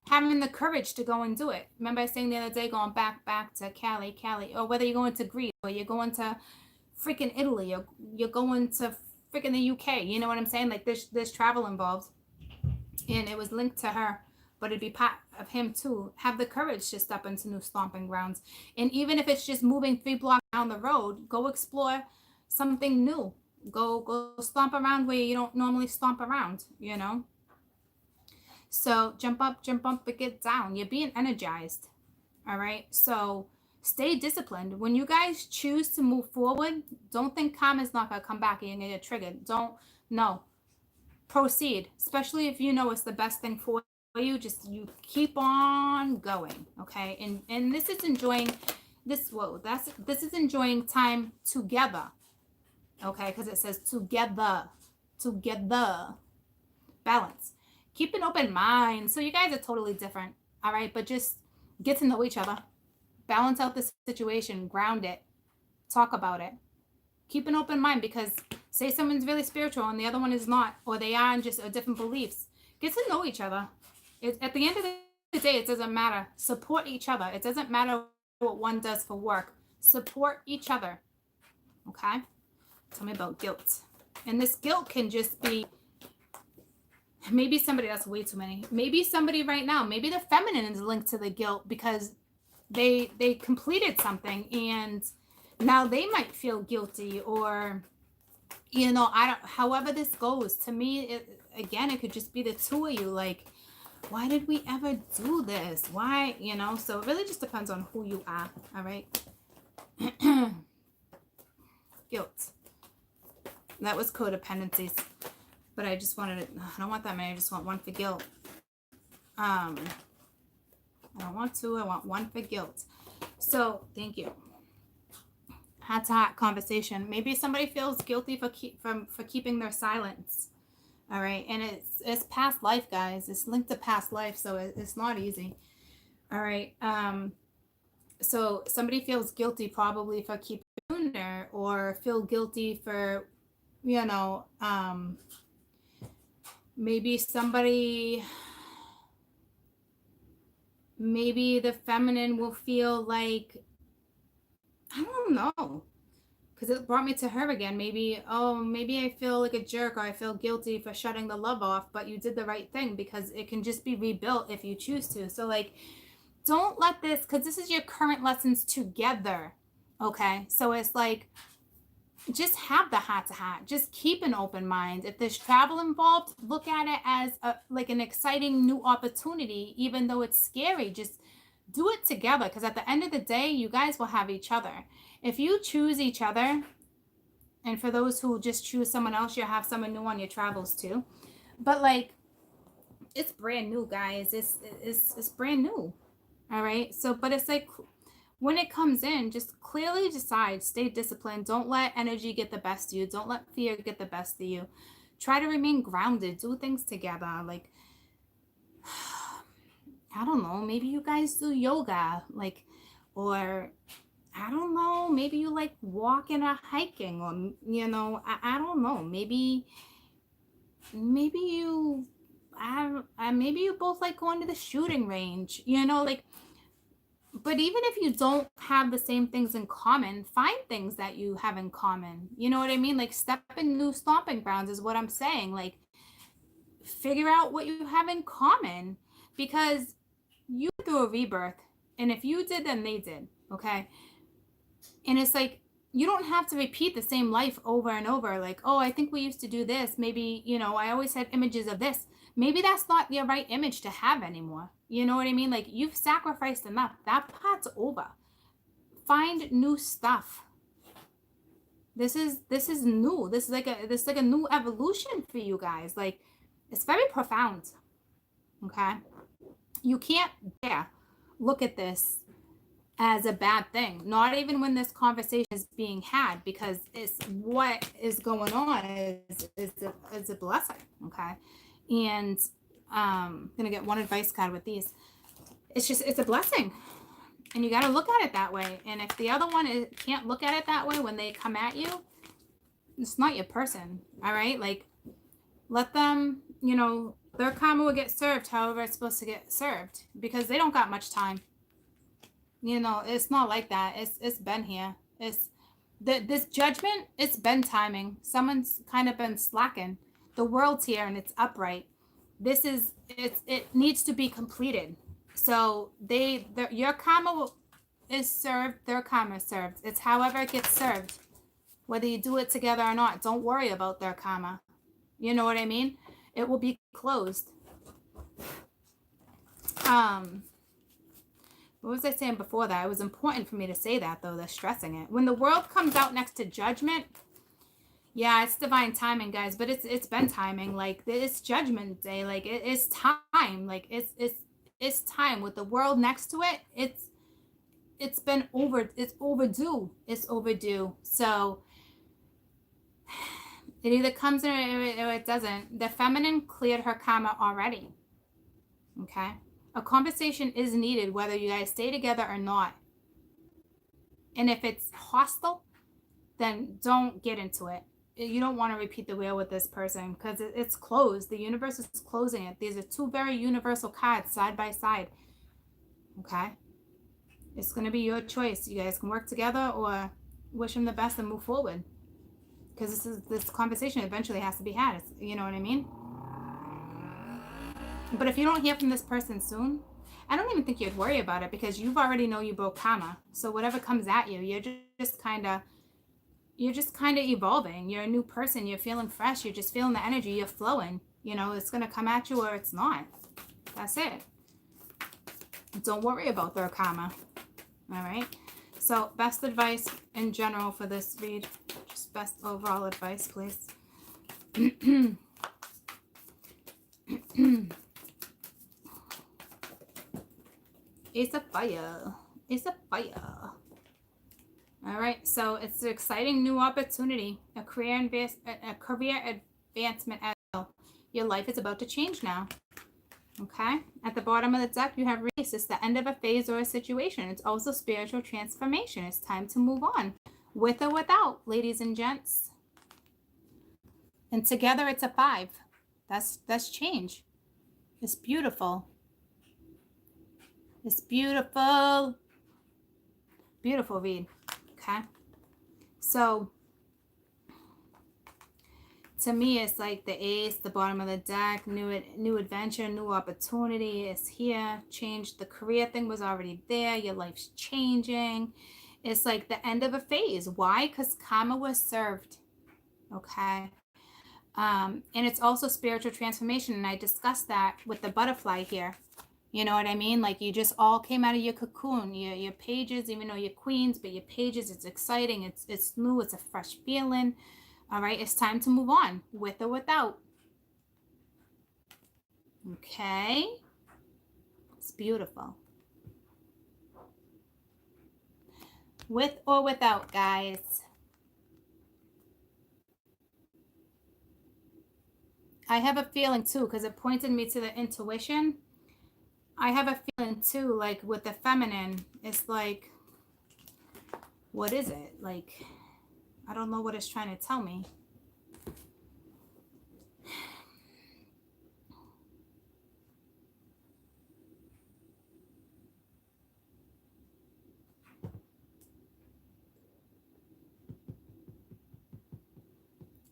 having the courage to go and do it. Remember I was saying the other day, going back to Cali, or whether you're going to Greece, or you're going to freaking Italy, or you're going to freaking the UK. You know what I'm saying? Like there's travel involved, and it was linked to her, but it'd be part of him too. Have the courage to step into new stomping grounds, and even if it's just moving 3 blocks down the road, go explore something new. Go stomp around where you don't normally stomp around. You know. So jump up, but get down. You're being energized. All right. So stay disciplined. When you guys choose to move forward, don't think karma's not going to come back and you're going to get triggered. No. Proceed. Especially if you know it's the best thing for you. Just you keep on going. Okay. And this is enjoying this. This is enjoying time together. Okay. Because it says together. Balance. Keep an open mind. So you guys are totally different. All right. But just get to know each other. Balance out the situation. Ground it. Talk about it. Keep an open mind, because say someone's really spiritual and the other one is not, or they are in just different beliefs. Get to know each other. At the end of the day, it doesn't matter. Support each other. It doesn't matter what one does for work. Support each other. Okay? Tell me about guilt. And this guilt can just be maybe somebody, that's way too many. Maybe somebody right now, maybe the feminine is linked to the guilt because they completed something and now they might feel guilty, or however this goes. To me, it could just be the 2 of you, like, why did we ever do this? Why, so it really just depends on who you are. All right. Guilt. That was codependencies, but I just wanted I don't want that many. I just want 1 for guilt. I don't want 2. I want 1 for guilt. So thank you. Heart-to-heart conversation. Maybe somebody feels guilty for keeping their silence. All right, and it's past life, guys. It's linked to past life, so it's not easy. All right. So somebody feels guilty probably for keeping there, or feel guilty for, maybe somebody. Maybe the feminine will feel like, I don't know, because it brought me to her again. Maybe I feel like a jerk, or I feel guilty for shutting the love off, but you did the right thing, because it can just be rebuilt if you choose to. So like, don't let this, because this is your current lessons together. Okay. So it's like, just have the heart-to-heart. Just keep an open mind. If there's travel involved, look at it as like an exciting new opportunity, even though it's scary. Just do it together, because at the end of the day, you guys will have each other. If you choose each other, and for those who just choose someone else, you'll have someone new on your travels too. But like, it's brand new, guys. It's brand new. All right. So, but it's like, when it comes in, just clearly decide, stay disciplined. Don't let energy get the best of you. Don't let fear get the best of you. Try to remain grounded. Do things together. Like, I don't know, maybe you guys do yoga, like, or I don't know, maybe you like walking or hiking, or, you know, I don't know, maybe you, maybe you both like going to the shooting range, you know, like, but even if you don't have the same things in common, find things that you have in common. You know what I mean? Like, step in new stomping grounds is what I'm saying. Like, figure out what you have in common, because you went through a rebirth, and if you did, then they did. Okay. And it's like, you don't have to repeat the same life over and over. Like, oh, I think we used to do this. Maybe, you know, I always had images of this. Maybe that's not your right image to have anymore. You know what I mean? Like, you've sacrificed enough. That part's over. Find new stuff. This is new. This is like a new evolution for you guys. Like, it's very profound. Okay. You can't dare look at this as a bad thing, not even when this conversation is being had, because it's what is going on is a blessing. Okay. And I'm gonna get one advice card with these. It's a blessing, and you got to look at it that way. And if the other one can't look at it that way when they come at you, it's not your person. All right. Like, let them, you know, their karma will get served however it's supposed to get served, because they don't got much time. You know, it's not like that. It's been here. This judgment, it's been timing. Someone's kind of been slacking. The world's here and it's upright. It needs to be completed. So your karma is served, their karma is served. It's however it gets served. Whether you do it together or not, don't worry about their karma. You know what I mean? It will be closed. What was I saying before that? It was important for me to say that, though. They're stressing it. When the world comes out next to judgment, yeah, it's divine timing, guys. But it's been timing. Like, it's judgment day. Like, it's time. Like, it's time. With the world next to it, it's been it's overdue. It's overdue. So it either comes in or it doesn't. The feminine cleared her karma already. Okay. A conversation is needed whether you guys stay together or not. And if it's hostile, then don't get into it. You don't want to repeat the wheel with this person, because it's closed. The universe is closing it. These are two very universal cards side by side. Okay? It's going to be your choice. You guys can work together or wish them the best and move forward. Because this conversation eventually has to be had. You know what I mean? But if you don't hear from this person soon, I don't even think you'd worry about it, because you've already know you broke karma. So whatever comes at you, you're just kind of evolving. You're a new person. You're feeling fresh. You're just feeling the energy. You're flowing. You know, it's going to come at you or it's not. That's it. Don't worry about their karma. All right. So best advice in general for this read. Just best overall advice, please. It's a fire. It's a fire. All right, so it's an exciting new opportunity, a career advancement as well. Your life is about to change now. Okay, at the bottom of the deck, you have release. It's the end of a phase or a situation. It's also spiritual transformation. It's time to move on, with or without, ladies and gents. And together, it's a 5. That's change. It's beautiful. It's beautiful. Beautiful read. Okay. So to me, it's like the ace, the bottom of the deck, new adventure, new opportunity is here. Change. The career thing was already there. Your life's changing. It's like the end of a phase. Why? Because karma was served. Okay. And it's also spiritual transformation. And I discussed that with the butterfly here. You know what I mean? Like, you just all came out of your cocoon, your pages, even though you're queens, but your pages, it's exciting. It's new. It's a fresh feeling. All right. It's time to move on, with or without. Okay. It's beautiful. With or without, guys. I have a feeling too, because it pointed me to the intuition. I have a feeling too, like with the feminine, it's like, what is it? Like, I don't know what it's trying to tell me.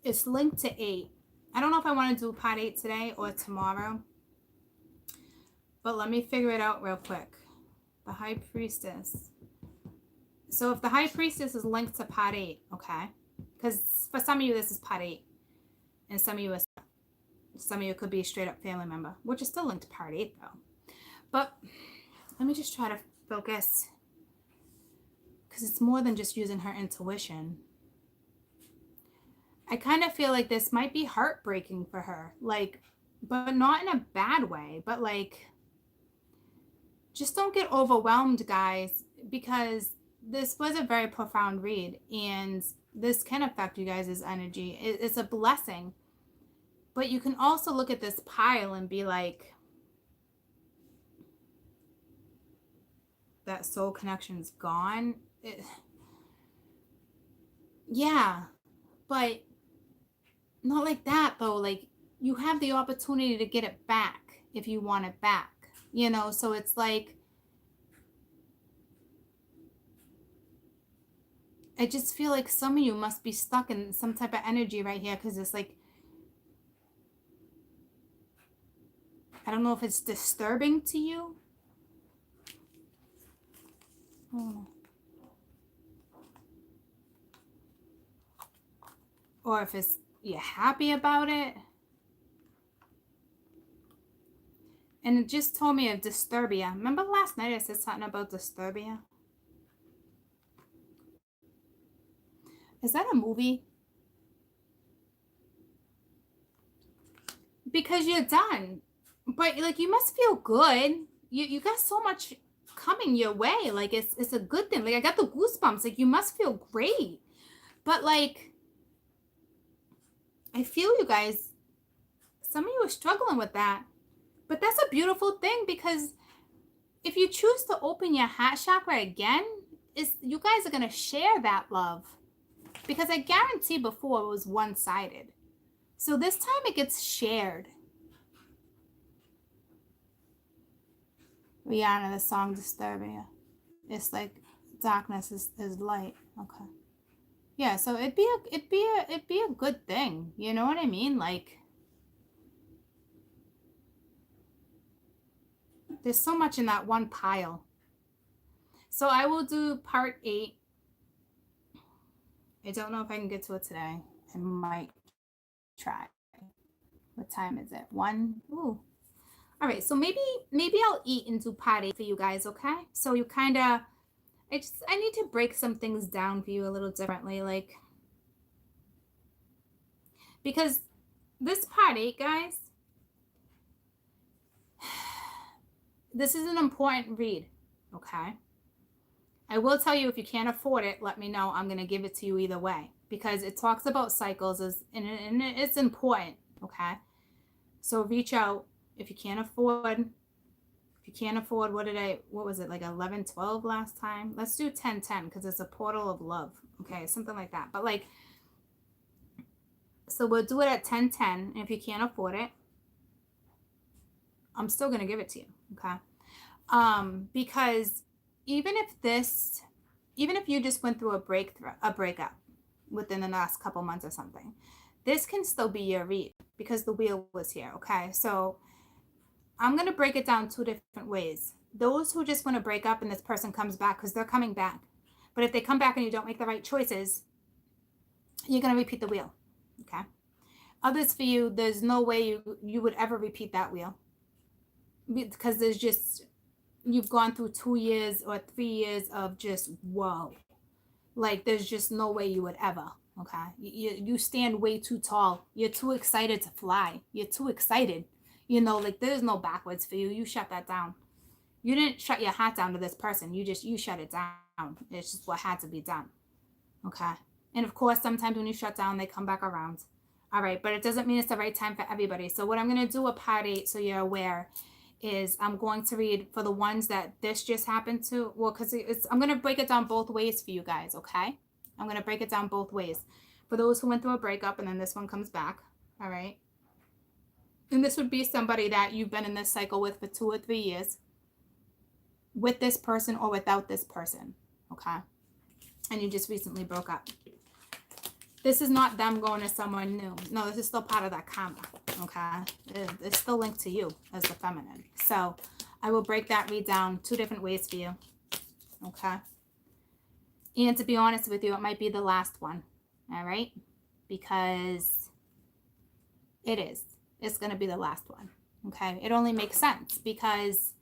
It's linked to 8. I don't know if I want to do part 8 today or tomorrow, but let me figure it out real quick. The High Priestess. So if the High Priestess is linked to part 8, okay, because for some of you this is part 8, and some of you it could be a straight up family member, which is still linked to part 8 though. But let me just try to focus, because it's more than just using her intuition. I kind of feel like this might be heartbreaking for her, like, but not in a bad way, but like, just don't get overwhelmed, guys, because this was a very profound read, and this can affect you guys' energy. It's a blessing, but you can also look at this pile and be like, that soul connection's gone. Yeah, but not like that though. Like, you have the opportunity to get it back if you want it back, you know. So it's like, I just feel like some of you must be stuck in some type of energy right here, because it's like, I don't know if it's disturbing to you. Oh. Or if it's, you're happy about it. And it just told me of Disturbia. Remember last night I said something about Disturbia? Is that a movie? Because you're done. But like, you must feel good. You got so much coming your way. Like, it's a good thing. Like, I got the goosebumps. Like, you must feel great. But like, I feel you guys, some of you are struggling with that. But that's a beautiful thing, because if you choose to open your heart chakra again, you guys are going to share that love. Because I guarantee before it was one-sided. So this time it gets shared. Rihanna, the song Disturbia. It's like darkness is light. Okay. Yeah, so it'd be a good thing. You know what I mean? Like, there's so much in that one pile. So I will do part 8. I don't know if I can get to it today. I might try. What time is it? 1? Ooh. All right, so maybe I'll eat and do part 8 for you guys, okay? So you kind of, I need to break some things down for you a little differently, like, because this part 8, guys, this is an important read, okay? I will tell you, if you can't afford it, let me know. I'm going to give it to you either way, because it talks about cycles, and it's important, okay? So reach out if you can't afford. What was it, like 11, 12 last time? Let's do 10, 10, because it's a portal of love, okay? Something like that. But like, so we'll do it at 10, 10. And if you can't afford it, I'm still going to give it to you, okay? Because even if you just went through a breakup within the last couple months or something, this can still be your read, because the wheel was here, okay? So I'm going to break it down 2 different ways. Those who just want to break up and this person comes back, because they're coming back. But if they come back and you don't make the right choices, you're going to repeat the wheel, okay? Others, for you, there's no way you would ever repeat that wheel, because you've gone through 2 years or 3 years of just, whoa. Like, there's just no way you would ever, okay? You stand way too tall. You're too excited to fly. You're too excited. You know, like, there's no backwards for you. You shut that down. You didn't shut your heart down to this person. You shut it down. It's just what had to be done, okay? And of course, sometimes when you shut down, they come back around. All right, but it doesn't mean it's the right time for everybody. So what I'm going to do a part 8, so you're aware, is I'm going to read for the ones that this just happened to. Well, because I'm going to break it down both ways for you guys, okay? I'm going to break it down both ways. For those who went through a breakup and then this one comes back, all right? And this would be somebody that you've been in this cycle with for 2 or 3 years, with this person or without this person, okay? And you just recently broke up. This is not them going to someone new. No, this is still part of that karma, okay? It's still linked to you as the feminine. So I will break that read down 2 different ways for you, okay? And to be honest with you, it might be the last one, all right? Because it is. It's going to be the last one, okay? It only makes sense because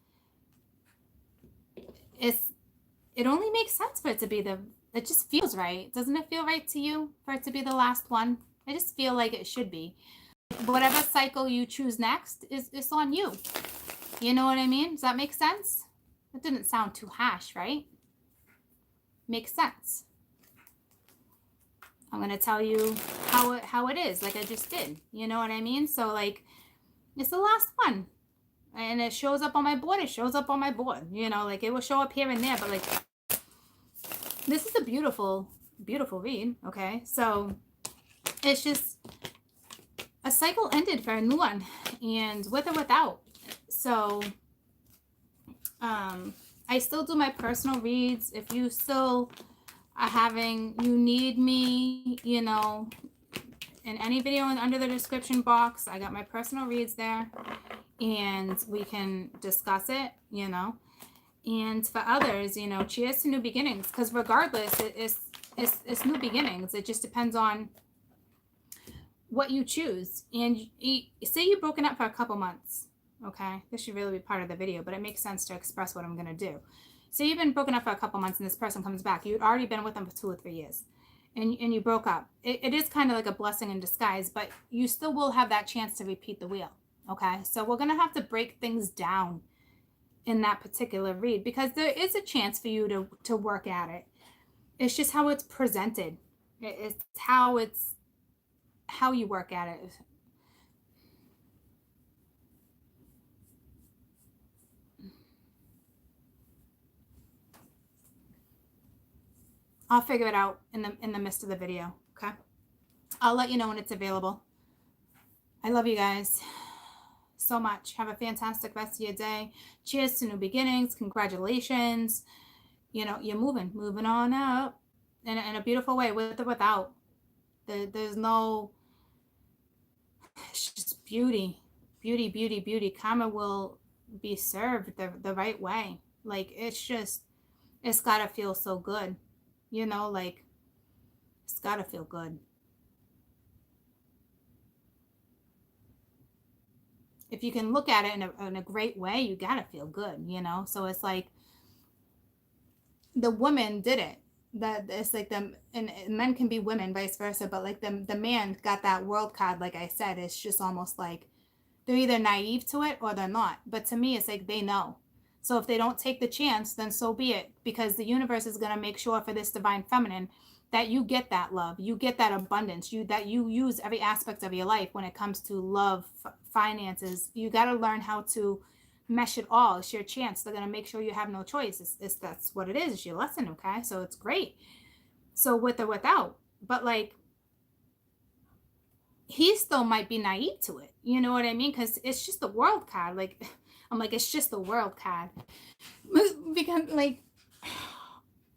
it only makes sense for it to be it just feels right. Doesn't it feel right to you for it to be the last one? I just feel like it should be. Whatever cycle you choose next is on you. You know what I mean? Does that make sense? That didn't sound too harsh, right? Makes sense. I'm going to tell you how it is, like I just did. You know what I mean? So, like, it's the last one. And it shows up on my board. It shows up on my board. You know, like, it will show up here and there. But, like, this is a beautiful, beautiful read, okay? So, it's just a cycle ended for a new one. And with or without. So, I still do my personal reads. If you still are you need me, you know, in any video under the description box, I got my personal reads there, and we can discuss it, you know. And for others, you know, cheers to new beginnings, because regardless, it's new beginnings. It just depends on what you choose. And say you've broken up for a couple months, okay? This should really be part of the video, but it makes sense to express what I'm going to do. So you've been broken up for a couple months and this person comes back. You'd already been with them for 2 or 3 years and you broke up. It is kind of like a blessing in disguise, but you still will have that chance to repeat the wheel. Okay. So we're going to have to break things down in that particular read because there is a chance for you to work at it. It's just how it's presented. It's how you work at it. I'll figure it out in the midst of the video, okay? I'll let you know when it's available. I love you guys so much. Have a fantastic rest of your day. Cheers to new beginnings. Congratulations. You know, you're moving on up in a beautiful way, with or without. There's no, it's just beauty. Beauty, beauty, beauty. Karma will be served the right way. Like, it's got to feel so good. You know, like, it's got to feel good. If you can look at it in a great way, you got to feel good, you know? So it's like the woman did it. That it's like them, and men can be women, vice versa. But like the man got that world card, like I said, it's just almost like they're either naive to it or they're not. But to me, it's like they know. So if they don't take the chance, then so be it, because the universe is going to make sure for this divine feminine that you get that love, you get that abundance, that you use every aspect of your life when it comes to love, finances. You got to learn how to mesh it all. It's your chance. They're going to make sure you have no choice. That's what it is. It's your lesson, okay? So it's great. So with or without, but like, he still might be naive to it. You know what I mean? Because it's just the world card. Like, I'm like, it's just the world card. Because like,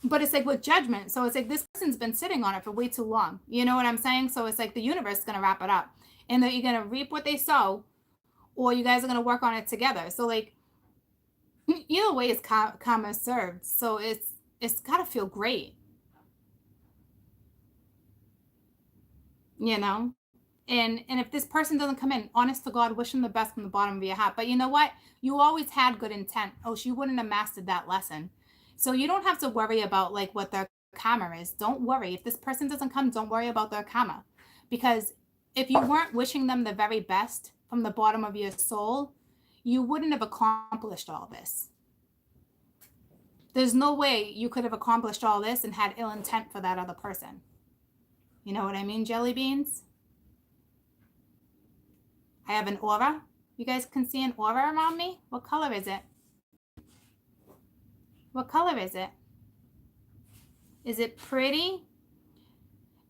but it's like with judgment. So it's like this person's been sitting on it for way too long. You know what I'm saying? So it's like the universe is going to wrap it up. And that you're going to reap what they sow, or you guys are going to work on it together. So like, either way is karma served. So it's got to feel great. You know? And if this person doesn't come in, honest to God, wish them the best from the bottom of your heart. But you know what? You always had good intent. Oh, she wouldn't have mastered that lesson. So you don't have to worry about like what their karma is. Don't worry. If this person doesn't come, don't worry about their karma. Because if you weren't wishing them the very best from the bottom of your soul, you wouldn't have accomplished all this. There's no way you could have accomplished all this and had ill intent for that other person. You know what I mean, jelly beans? I have an aura. You guys can see an aura around me? What color is it? What color is it? Is it pretty?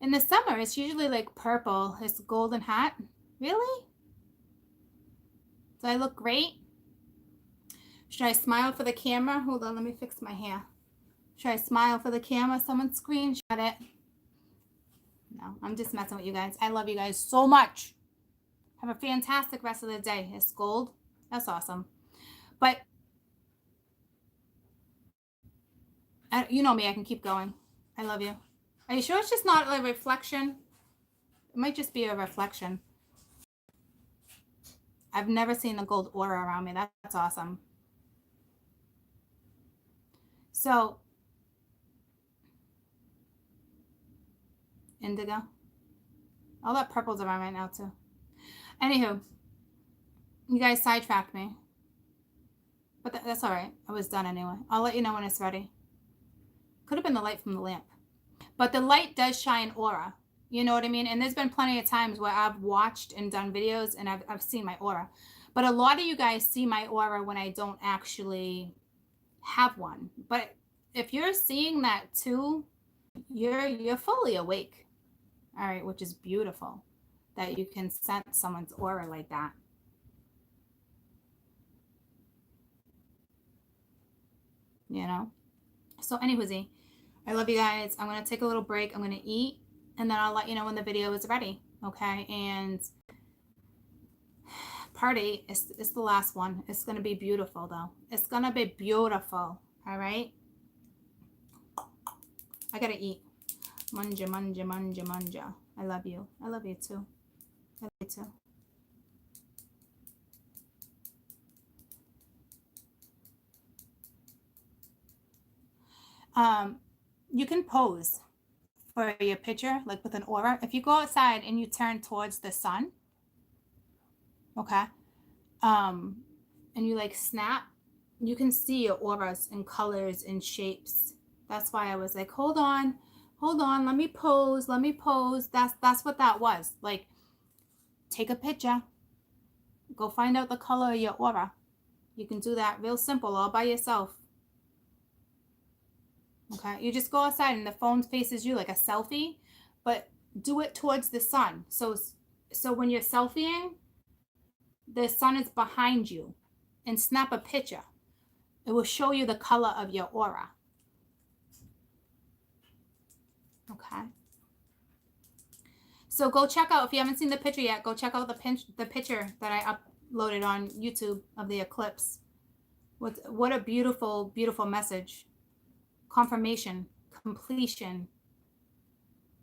In the summer, it's usually like purple. It's golden hot. Really? Do I look great? Should I smile for the camera? Hold on, let me fix my hair. Should I smile for the camera? Someone screenshot it. No, I'm just messing with you guys. I love you guys so much. Have a fantastic rest of the day. It's gold. That's awesome. But you know me, I can keep going. I love you. Are you sure it's just not a reflection? It might just be a reflection. I've never seen a gold aura around me. That's awesome. So, indigo. All that purple's around right now too. Anywho, you guys sidetracked me. But that's all right. I was done anyway. I'll let you know when it's ready. Could have been the light from the lamp. But the light does shine aura. You know what I mean? And there's been plenty of times where I've watched and done videos and I've seen my aura. But a lot of you guys see my aura when I don't actually have one. But if you're seeing that too, you're fully awake. All right, which is beautiful that you can sense someone's aura like that. You know? So anyway, I love you guys. I'm going to take a little break. I'm going to eat and then I'll let you know when the video is ready. Okay. And party is the last one. It's going to be beautiful though. It's going to be beautiful. All right. I got to eat. Manja, manja, manja, manja. I love you. I love you too. I love you too. You can pose for your picture, like with an aura. If you go outside and you turn towards the sun, okay, and you like snap, you can see your auras and colors and shapes. That's why I was like, hold on, let me pose. That's what that was. Like, take a picture, go find out the color of your aura. You can do that real simple all by yourself. Okay, you just go outside and the phone faces you like a selfie, but do it towards the sun. So when you're selfieing, the sun is behind you, and snap a picture. It will show you the color of your aura. Okay. So go check out, if you haven't seen the picture yet, go check out the picture that I uploaded on YouTube of the eclipse. What a beautiful, beautiful message. Confirmation, completion.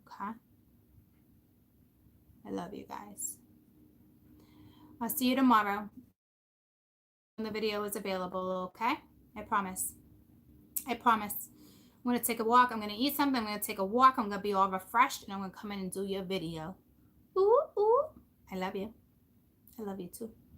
Okay. I love you guys. I'll see you tomorrow when the video is available, okay? I promise. I promise. I'm going to take a walk. I'm going to eat something. I'm going to take a walk. I'm going to be all refreshed, and I'm going to come in and do your video. Ooh, ooh. I love you. I love you too.